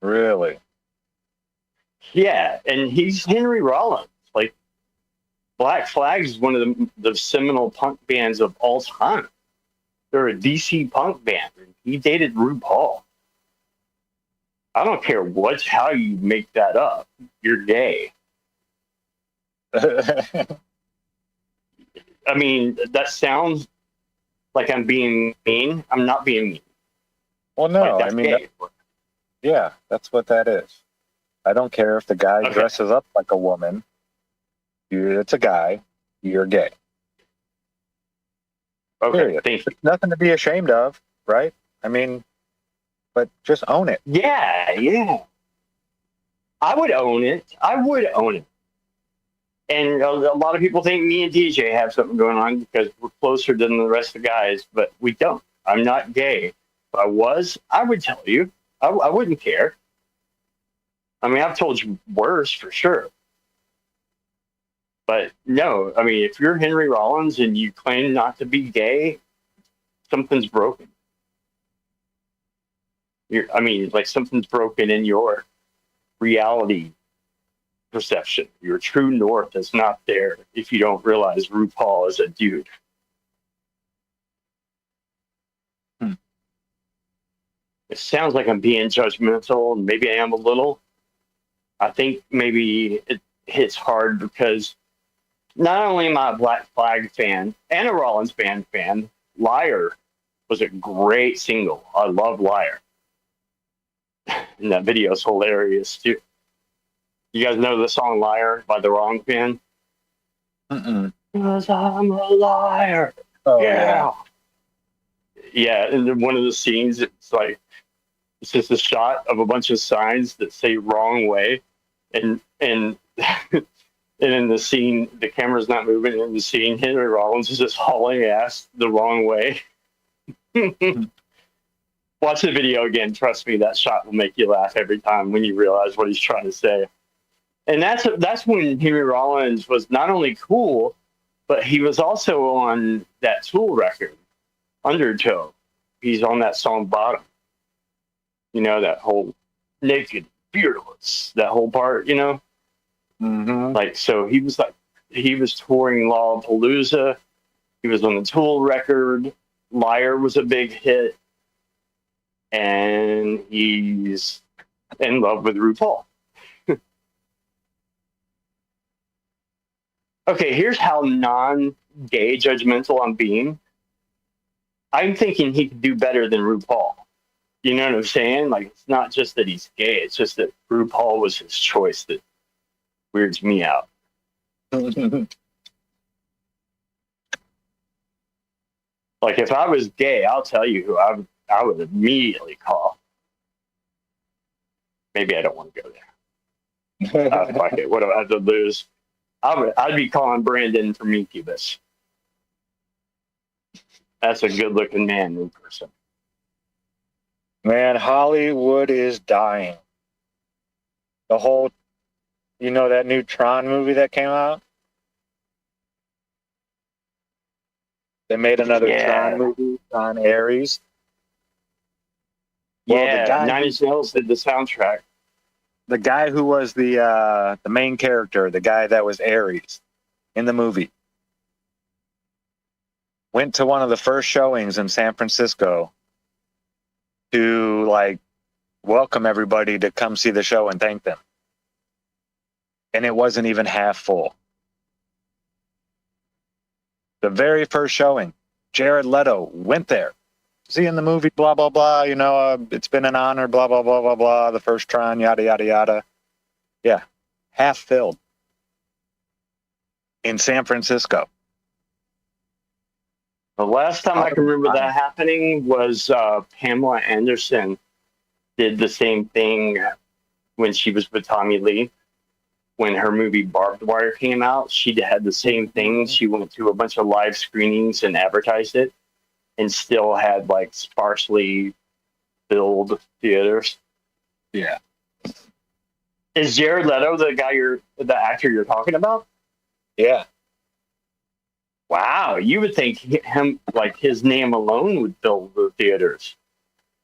Really? Yeah, and he's Henry Rollins. Like, Black Flag is one of the seminal punk bands of all time. They're a DC punk band. And he dated RuPaul. I don't care how you make that up. You're gay. I mean, that sounds like I'm being mean. I'm not being mean. Well, no, Like, I mean, yeah, that's what that is. I don't care if the guy dresses up like a woman. It's a guy. You're gay. Okay, period. thank you. It's nothing to be ashamed of, right? I mean, but just own it. Yeah. I would own it. And a lot of people think me and DJ have something going on because we're closer than the rest of the guys, but we don't. I'm not gay. If I was, I would tell you. I wouldn't care. I mean, I've told you worse for sure. But no, I mean, if you're Henry Rollins and you claim not to be gay, something's broken. Like something's broken in your reality perception. Your true north is not there if you don't realize RuPaul is a dude. It sounds like I'm being judgmental, and maybe I am a little. I think maybe it hits hard because not only am I a Black Flag fan and a Rollins band fan, Liar was a great single. I love Liar. And that video is hilarious too. You guys know the song Liar by the Wrong Band? Because I'm a liar. Oh, yeah. Yeah, and then one of the scenes, it's just a shot of a bunch of signs that say wrong way. And and in the scene, the camera's not moving. In the scene, Henry Rollins is just hauling ass the wrong way. Watch the video again. Trust me, that shot will make you laugh every time when you realize what he's trying to say. And that's when Henry Rollins was not only cool, but he was also on that Tool record, Undertow. He's on that song Bottom. You know, that whole naked, fearless, that whole part, you know? Mm-hmm. Like, so he was touring Lollapalooza. He was on the Tool record. Liar was a big hit. And he's in love with RuPaul. Okay, here's how non-gay judgmental I'm being. I'm thinking he could do better than RuPaul. You know what I'm saying? Like, it's not just that he's gay. It's just that RuPaul was his choice that weirds me out. Like, if I was gay, I'll tell you who I would immediately call. Maybe I don't want to go there. Fuck it. What do I have to lose? I'd be calling Brandon from Incubus. That's a good-looking man in person. Man, Hollywood is dying. The whole, you know, that new Tron movie that came out? They made another Tron movie, Tron Ares. Well, Yeah, Nine Inch Nails did the soundtrack. The guy who was the main character, the guy that was Ares in the movie, went to one of the first showings in San Francisco to welcome everybody to come see the show and thank them. And it wasn't even half full. The very first showing, Jared Leto went there. Seeing the movie, blah, blah, blah, you know, it's been an honor, blah, blah, blah, blah, blah, the first Tron, yada, yada, yada. Yeah, half filled in San Francisco. The last time I can remember that happening was Pamela Anderson did the same thing when she was with Tommy Lee. When her movie Barbed Wire came out, she had the same thing. She went to a bunch of live screenings and advertised it, and still had like sparsely filled theaters. Yeah. Is Jared Leto the actor you're talking about? Yeah. Wow, you would think him, like his name alone, would fill the theaters.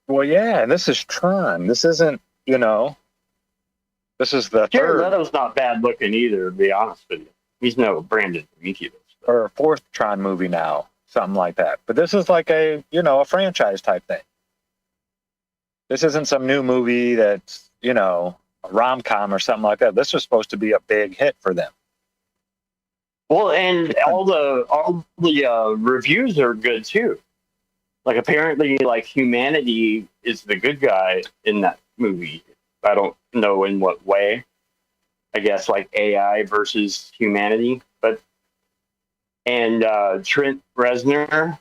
Well, yeah, and this is Tron. This isn't, this is the Jared third Leto's not bad looking either, to be honest with you. He's no Brandon Prometheus. or fourth Tron movie now, something like that. But this is like a franchise type thing. This isn't some new movie that's, a rom-com or something like that. This was supposed to be a big hit for them. Well, and all the reviews are good too. Like apparently, like humanity is the good guy in that movie. I don't know in what way. I guess like AI versus humanity, and Trent Reznor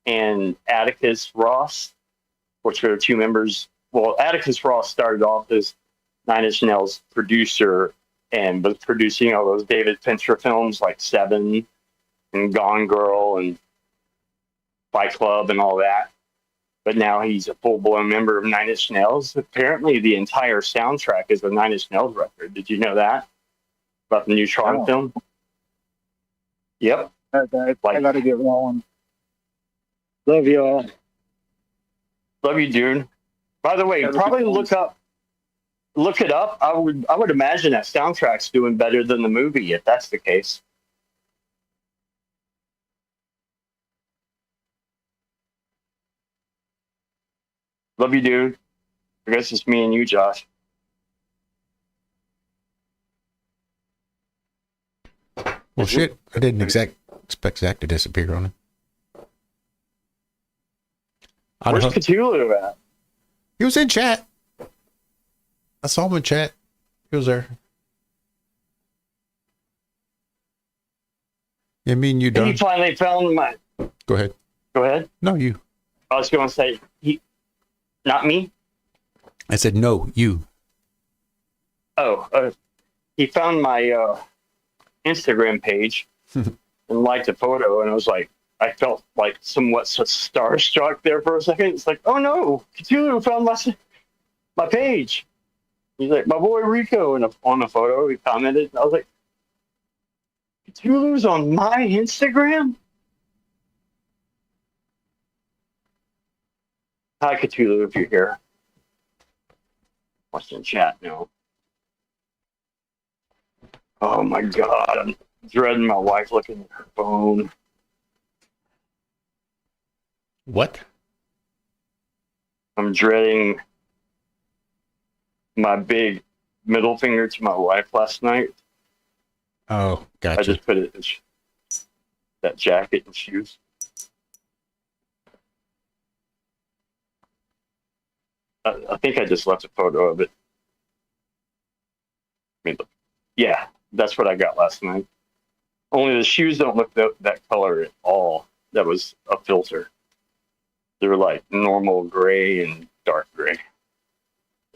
and Atticus Ross, which are two members. Well, Atticus Ross started off as Nine Inch Nails producer and was producing all those David Fincher films like Seven and Gone Girl and Fight Club and all that. But now he's a full-blown member of Nine Inch Nails. Apparently, the entire soundtrack is a Nine Inch Nails record. Did you know that? About the new Tron film? Yep. I got to get rolling. Love y'all. Love you, dude. By the way, probably look it up. I would imagine that soundtrack's doing better than the movie if that's the case. Love you, dude. I guess it's me and you, Josh. Well, shit. I didn't expect Zack to disappear on him. Where's Cthulhu at? He was in chat. I saw him in chat. He was there. Yeah, me and you done. He finally found my... Go ahead. Go ahead. No, you. I was going to say, not me? I said, no, you. Oh, he found my Instagram page and liked a photo, and I felt like somewhat starstruck there for a second. It's like, oh no, Cthulhu found my page. He's like, my boy Rico, and on the photo, he commented. I was like, Cthulhu's on my Instagram? Hi, Cthulhu, if you're here. What's in chat now? Oh my God, I'm dreading my wife looking at her phone. What? I'm dreading my big middle finger to my wife last night. Oh, gotcha. I just put it in that jacket and shoes. I think I just left a photo of it. Yeah, that's what I got last night. Only the shoes don't look that color at all. That was a filter. They're like normal gray and dark gray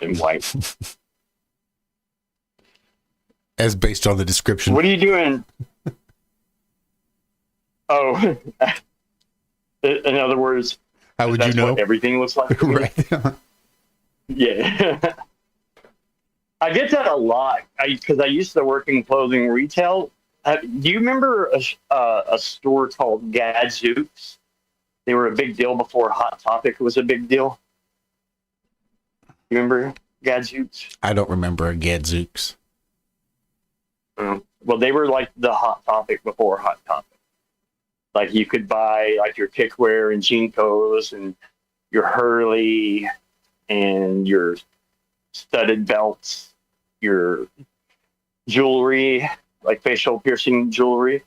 and white. As based on the description. What are you doing? Oh, in other words, how would you know? What everything looks like. Right. Yeah. I get that a lot because I used to work in clothing retail. Do you remember a store called Gadzooks? They were a big deal before Hot Topic was a big deal. You remember Gadzooks? I don't remember a Gadzooks. Well, they were like the Hot Topic before Hot Topic. Like you could buy like your kickwear and Jinkos and your Hurley and your studded belts, your jewelry, like facial piercing jewelry.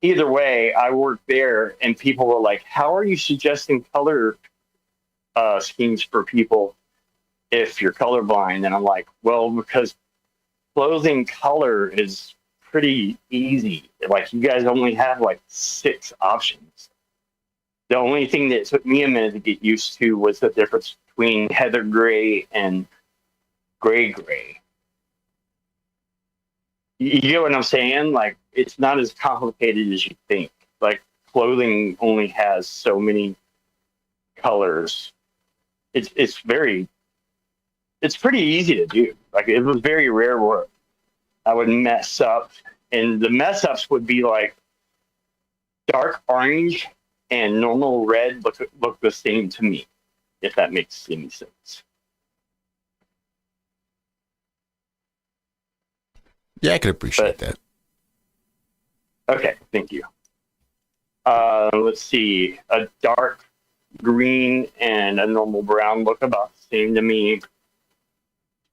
Either way, I worked there, and people were like, how are you suggesting color schemes for people if you're colorblind? And I'm like, well, because clothing color is pretty easy. Like, you guys only have like 6 options. The only thing that took me a minute to get used to was the difference between heather gray and gray. You get what I'm saying? Like, it's not as complicated as you think. Like, clothing only has so many colors. It's pretty easy to do. Like, it was very rare where I would mess up, and the mess ups would be like dark orange and normal red look the same to me, if that makes any sense. Yeah, I can appreciate that. Okay, thank you. Let's see. A dark green and a normal brown look about the same to me.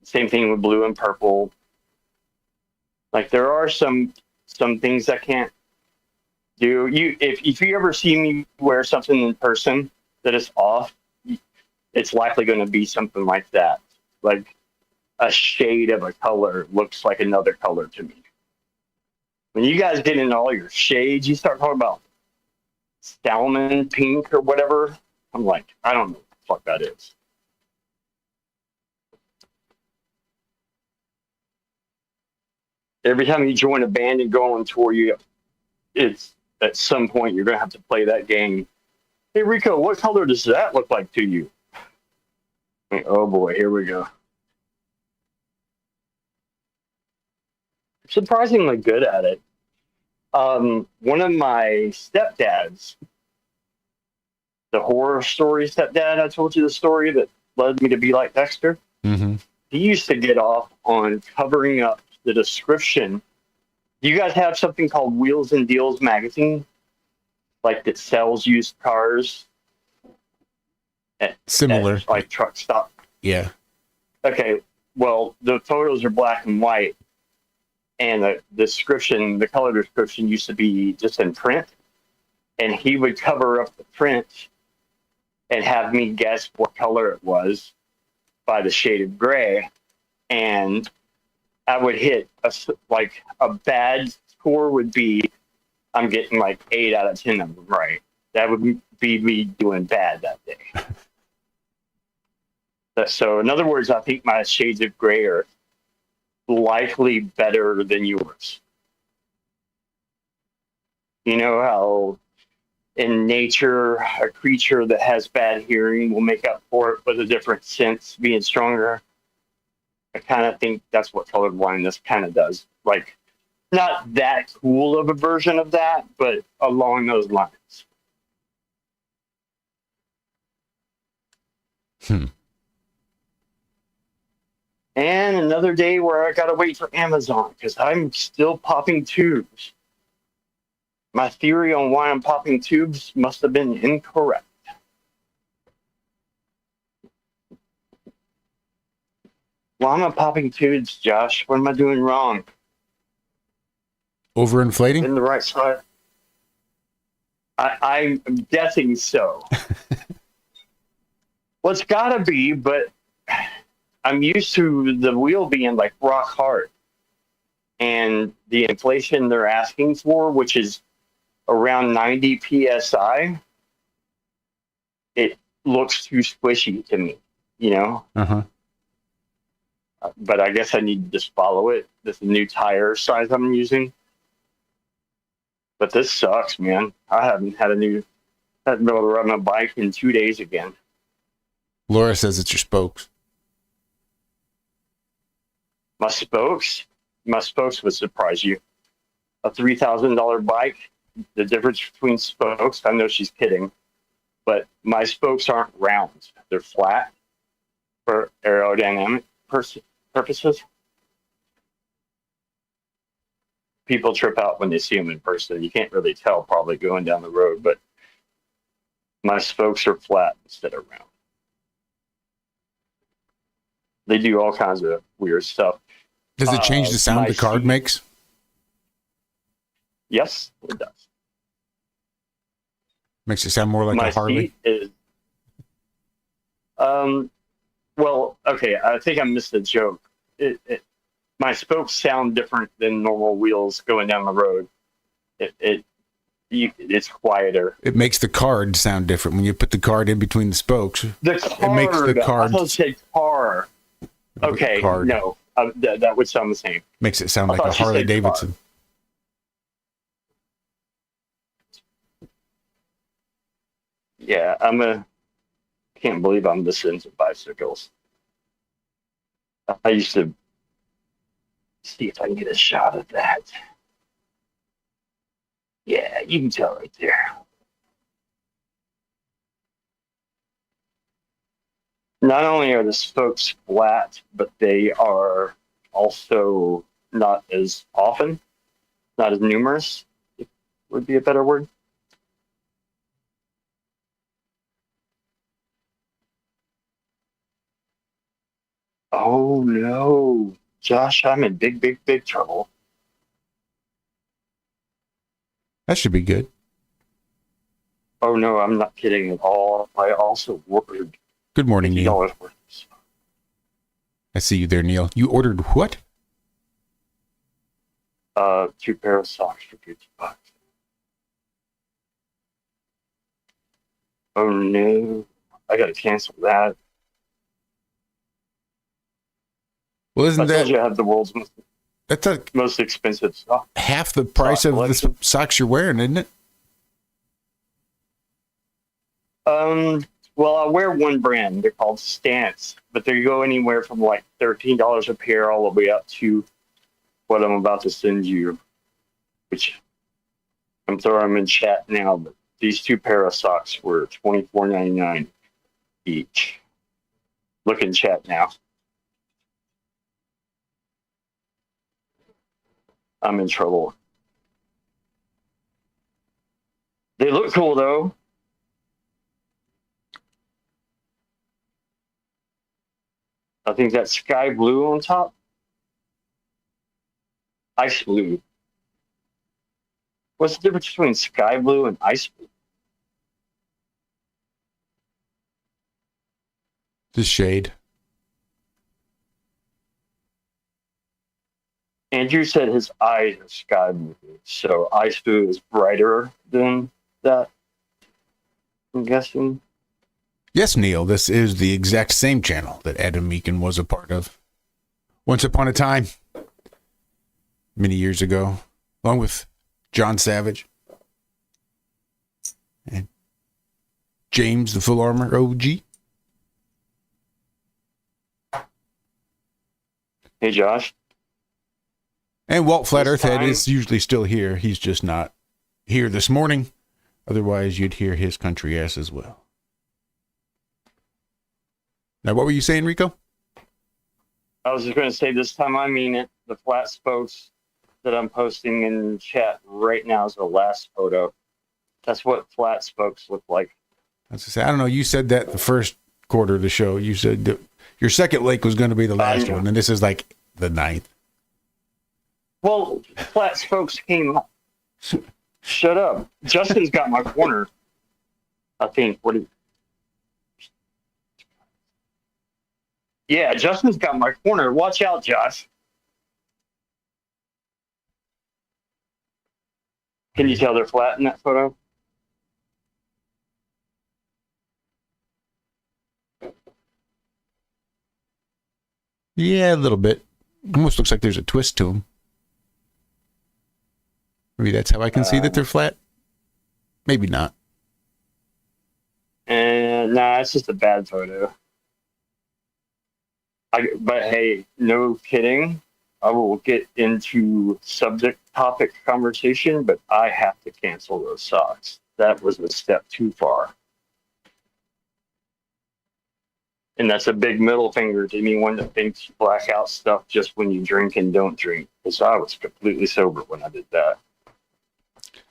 Same thing with blue and purple. Like, there are some things I can't do. If you ever see me wear something in person that is off, it's likely going to be something like that. Like, a shade of a color looks like another color to me. When you guys get into all your shades, you start talking about salmon pink or whatever. I'm like, I don't know what the fuck that is. Every time you join a band and go on tour, it's at some point you're going to have to play that game. Hey, Rico, what color does that look like to you? Oh boy, here we go. Surprisingly good at it. One of my stepdads, the horror story stepdad, I told you the story that led me to be like Dexter. Mm-hmm. He used to get off on covering up the description. Do you guys have something called Wheels and Deals magazine? Like, that sells used cars? Similar. Like truck stop? Yeah. Okay, well, the photos are black and white, and the description, the color description used to be just in print, and he would cover up the print and have me guess what color it was by the shade of gray, and I would hit a bad score would be I'm getting like 8 out of 10 of them right. That would be me doing bad that day. So, in other words, I think my shades of gray are likely better than yours. You know how in nature, a creature that has bad hearing will make up for it with a different sense being stronger? I kind of think that's what colored blindness kind of does. Like, not that cool of a version of that, but along those lines. And another day where I got to wait for Amazon because I'm still popping tubes. My theory on why I'm popping tubes must have been incorrect. Why am I popping tubes, Josh? What am I doing wrong? Overinflating? In the right side. I'm guessing so. Well, it's got to be, but I'm used to the wheel being like rock hard. And the inflation they're asking for, which is around 90 PSI, it looks too squishy to me, you know? Uh-huh. But I guess I need to just follow it. This new tire size I'm using. But this sucks, man. I haven't been able to ride my bike in 2 days again. Laura says it's your spokes. My spokes would surprise you. A $3,000 bike, the difference between spokes, I know she's kidding, but my spokes aren't round. They're flat for aerodynamic purposes. People trip out when they see them in person. You can't really tell probably going down the road, but my spokes are flat instead of round. They do all kinds of weird stuff. Does it change the sound the card makes? Yes, it does. Makes it sound more like a Harley? Is, well, okay, I think I missed the joke. My spokes sound different than normal wheels going down the road. it's quieter. It makes the card sound different when you put the card in between the spokes. The card. It makes the card. I thought it said car. Okay, card. no, that would sound the same. Makes it sound I like a thought you Harley said Davidson. Yeah, can't believe I'm this into bicycles. I used to see if I can get a shot of that. Yeah, you can tell right there. Not only are the spokes flat, but they are also not as often, not as numerous, would be a better word. Oh no, Josh, I'm in big, big, big trouble. That should be good. Oh no, I'm not kidding at all. I also ordered Good morning, Neil. $50 worth. I see you there, Neil. You ordered what? 2 pair of socks for $50. Oh no, I gotta cancel that. Well, isn't I told you that I have the world's that's most expensive sock. half the price Sock of the collection. socks you're wearing, isn't it? Well, I wear one brand. They're called Stance, but they go anywhere from like $13 a pair all the way up to what I'm about to send you, which I'm throwing them in chat now. But these 2 pair of socks were $24.99 each. Look in chat now. I'm in trouble. They look cool though. I think that's sky blue on top. Ice blue. What's the difference between sky blue and ice blue? The shade. Andrew said his eyes are sky blue, so ice blue is brighter than that. I'm guessing. Yes, Neil, this is the exact same channel that Adam Meakin was a part of. Once upon a time, many years ago, along with John Savage and James the Full Armor OG. Hey, Josh. And Walt Flat This Earthhead time- is usually still here. He's just not here this morning. Otherwise, you'd hear his country ass as well. Now, what were you saying, Rico? I was just going to say this time I mean it. The flat spokes that I'm posting in chat right now is the last photo. That's what flat spokes look like. I was gonna say, I don't know. You said that the first quarter of the show. You said that your second lake was going to be the last one, and this is like the 9th. Well, flat spokes came up. Shut up. Justin's got my corner. I think. Yeah, Justin's got my corner. Watch out, Josh. Can you tell they're flat in that photo? Yeah, a little bit. Almost looks like there's a twist to them. Maybe that's how I can see that they're flat. Maybe not. And nah, it's just a bad photo. But hey, no kidding. I will get into subject topic conversation, but I have to cancel those socks. That was a step too far. And that's a big middle finger to anyone that thinks you black out stuff just when you drink and don't drink. Because I was completely sober when I did that.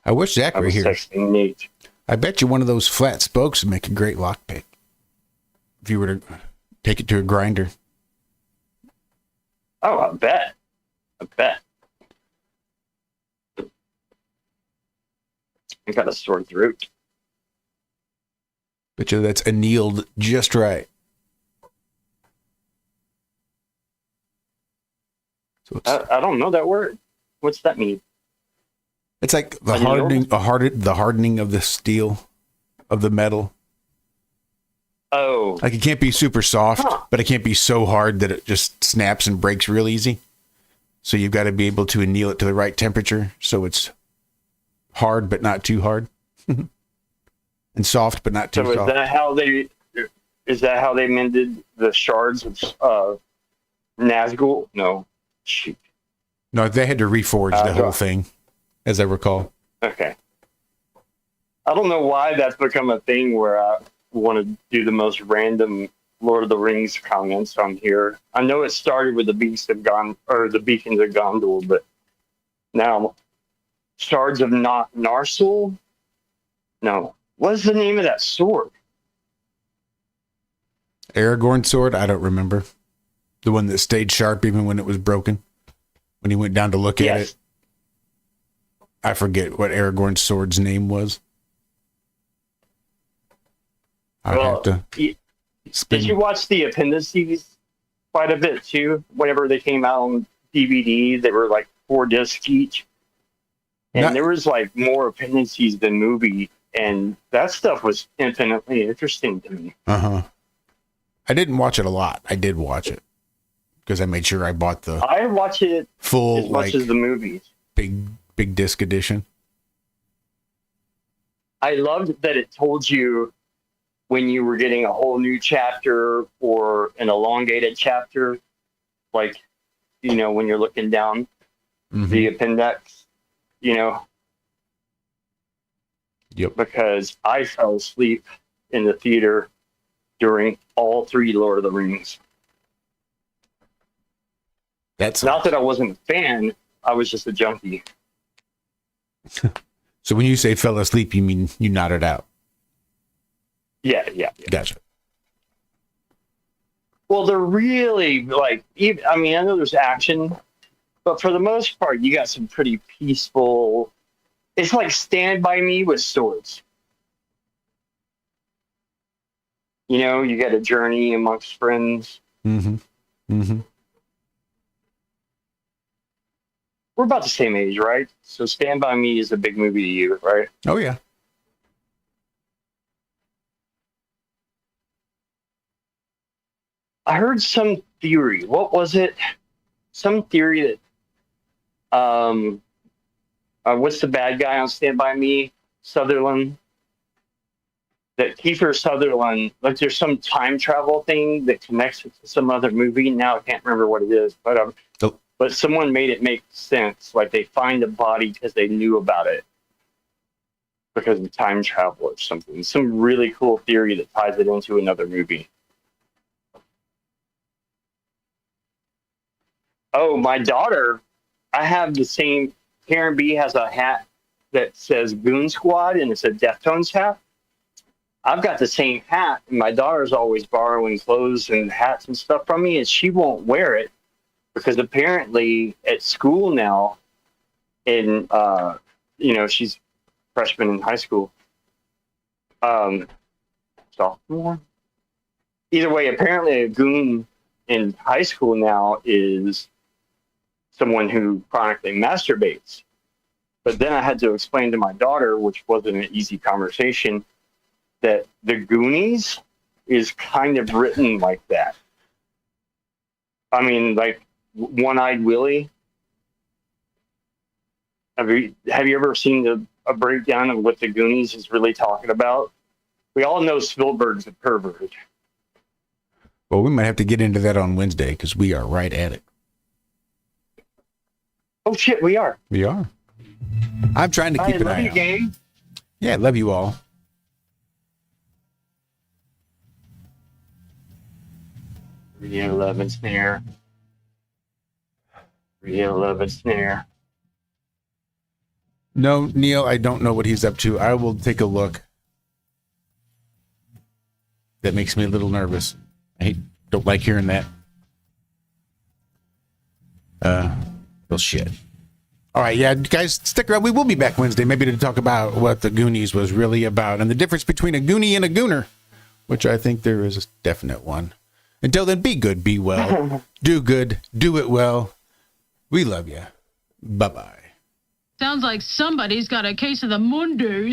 I wish Zack I were was here. texting Nate. I bet you one of those flat spokes would make a great lockpick. If you were to take it to a grinder. Oh, I bet. I bet. I got a sore throat. Bet you that's annealed just right. So I don't know that word. What's that mean? It's like the hardening of the steel, of the metal. Oh. Like it can't be super soft, but it can't be so hard that it just snaps and breaks real easy. So you've got to be able to anneal it to the right temperature so it's hard but not too hard. And soft but not too soft. So is that how they mended the shards of Nazgul? No. Shoot. No, they had to reforge the whole thing, as I recall. Okay. I don't know why that's become a thing where I want to do the most random Lord of the Rings comments on here. I know it started with the Beacons of Gondor, but now shards of Narsil? No. What is the name of that sword? Aragorn's sword? I don't remember. The one that stayed sharp even when it was broken. When he went down to look at it. I forget what Aragorn's sword's name was. Did you watch the appendices quite a bit too? Whenever they came out on DVD, they were like 4 discs each. And there was like more appendices than movie. And that stuff was infinitely interesting to me. I didn't watch it a lot. I did watch it because I made sure I bought the. I watch it full as much as the movies. Big disc edition. I loved that it told you when you were getting a whole new chapter or an elongated chapter, like, you know, when you're looking down the appendix, you know. Yep. Because I fell asleep in the theater during all 3 Lord of the Rings. That's not that I wasn't a fan. I was just a junkie. So when you say fell asleep, you mean you nodded out? Yeah. Gotcha. Well, they're really like, I mean, I know there's action, but for the most part, you got some pretty peaceful. It's like Stand By Me with swords. You know, you get a journey amongst friends. We're about the same age, right? So Stand By Me is a big movie to you, right? Oh, yeah. I heard some theory. What was it? Some theory that, what's the bad guy on Stand By Me? Sutherland. That Kiefer Sutherland, like there's some time travel thing that connects it to some other movie. Now I can't remember what it is, but someone made it make sense. Like they find a body because they knew about it because of time travel or something. Some really cool theory that ties it into another movie. Oh, my daughter, I have the same. Karen B has a hat that says Goon Squad and it's a Deftones hat. I've got the same hat, and my daughter's always borrowing clothes and hats and stuff from me, and she won't wear it because apparently at school now, in you know, she's freshman in high school, sophomore. Either way, apparently a goon in high school now is someone who chronically masturbates. But then I had to explain to my daughter, which wasn't an easy conversation, that the Goonies is kind of written like that. I mean, like One-Eyed Willie. Have you ever seen a breakdown of what the Goonies is really talking about? We all know Spielberg's a pervert. Well, we might have to get into that on Wednesday because we are right at it. Oh shit, we are. We are. I'm trying to keep an eye out. Gang. Yeah, love you all. Real love and snare. Real love and snare. No, Neil, I don't know what he's up to. I will take a look. That makes me a little nervous. I don't like hearing that. Well, shit. All right, yeah, guys, stick around. We will be back Wednesday, maybe to talk about what the Goonies was really about and the difference between a Goonie and a Gooner, which I think there is a definite one. Until then, be good, be well, do good, do it well. We love you. Bye-bye. Sounds like somebody's got a case of the Mondays.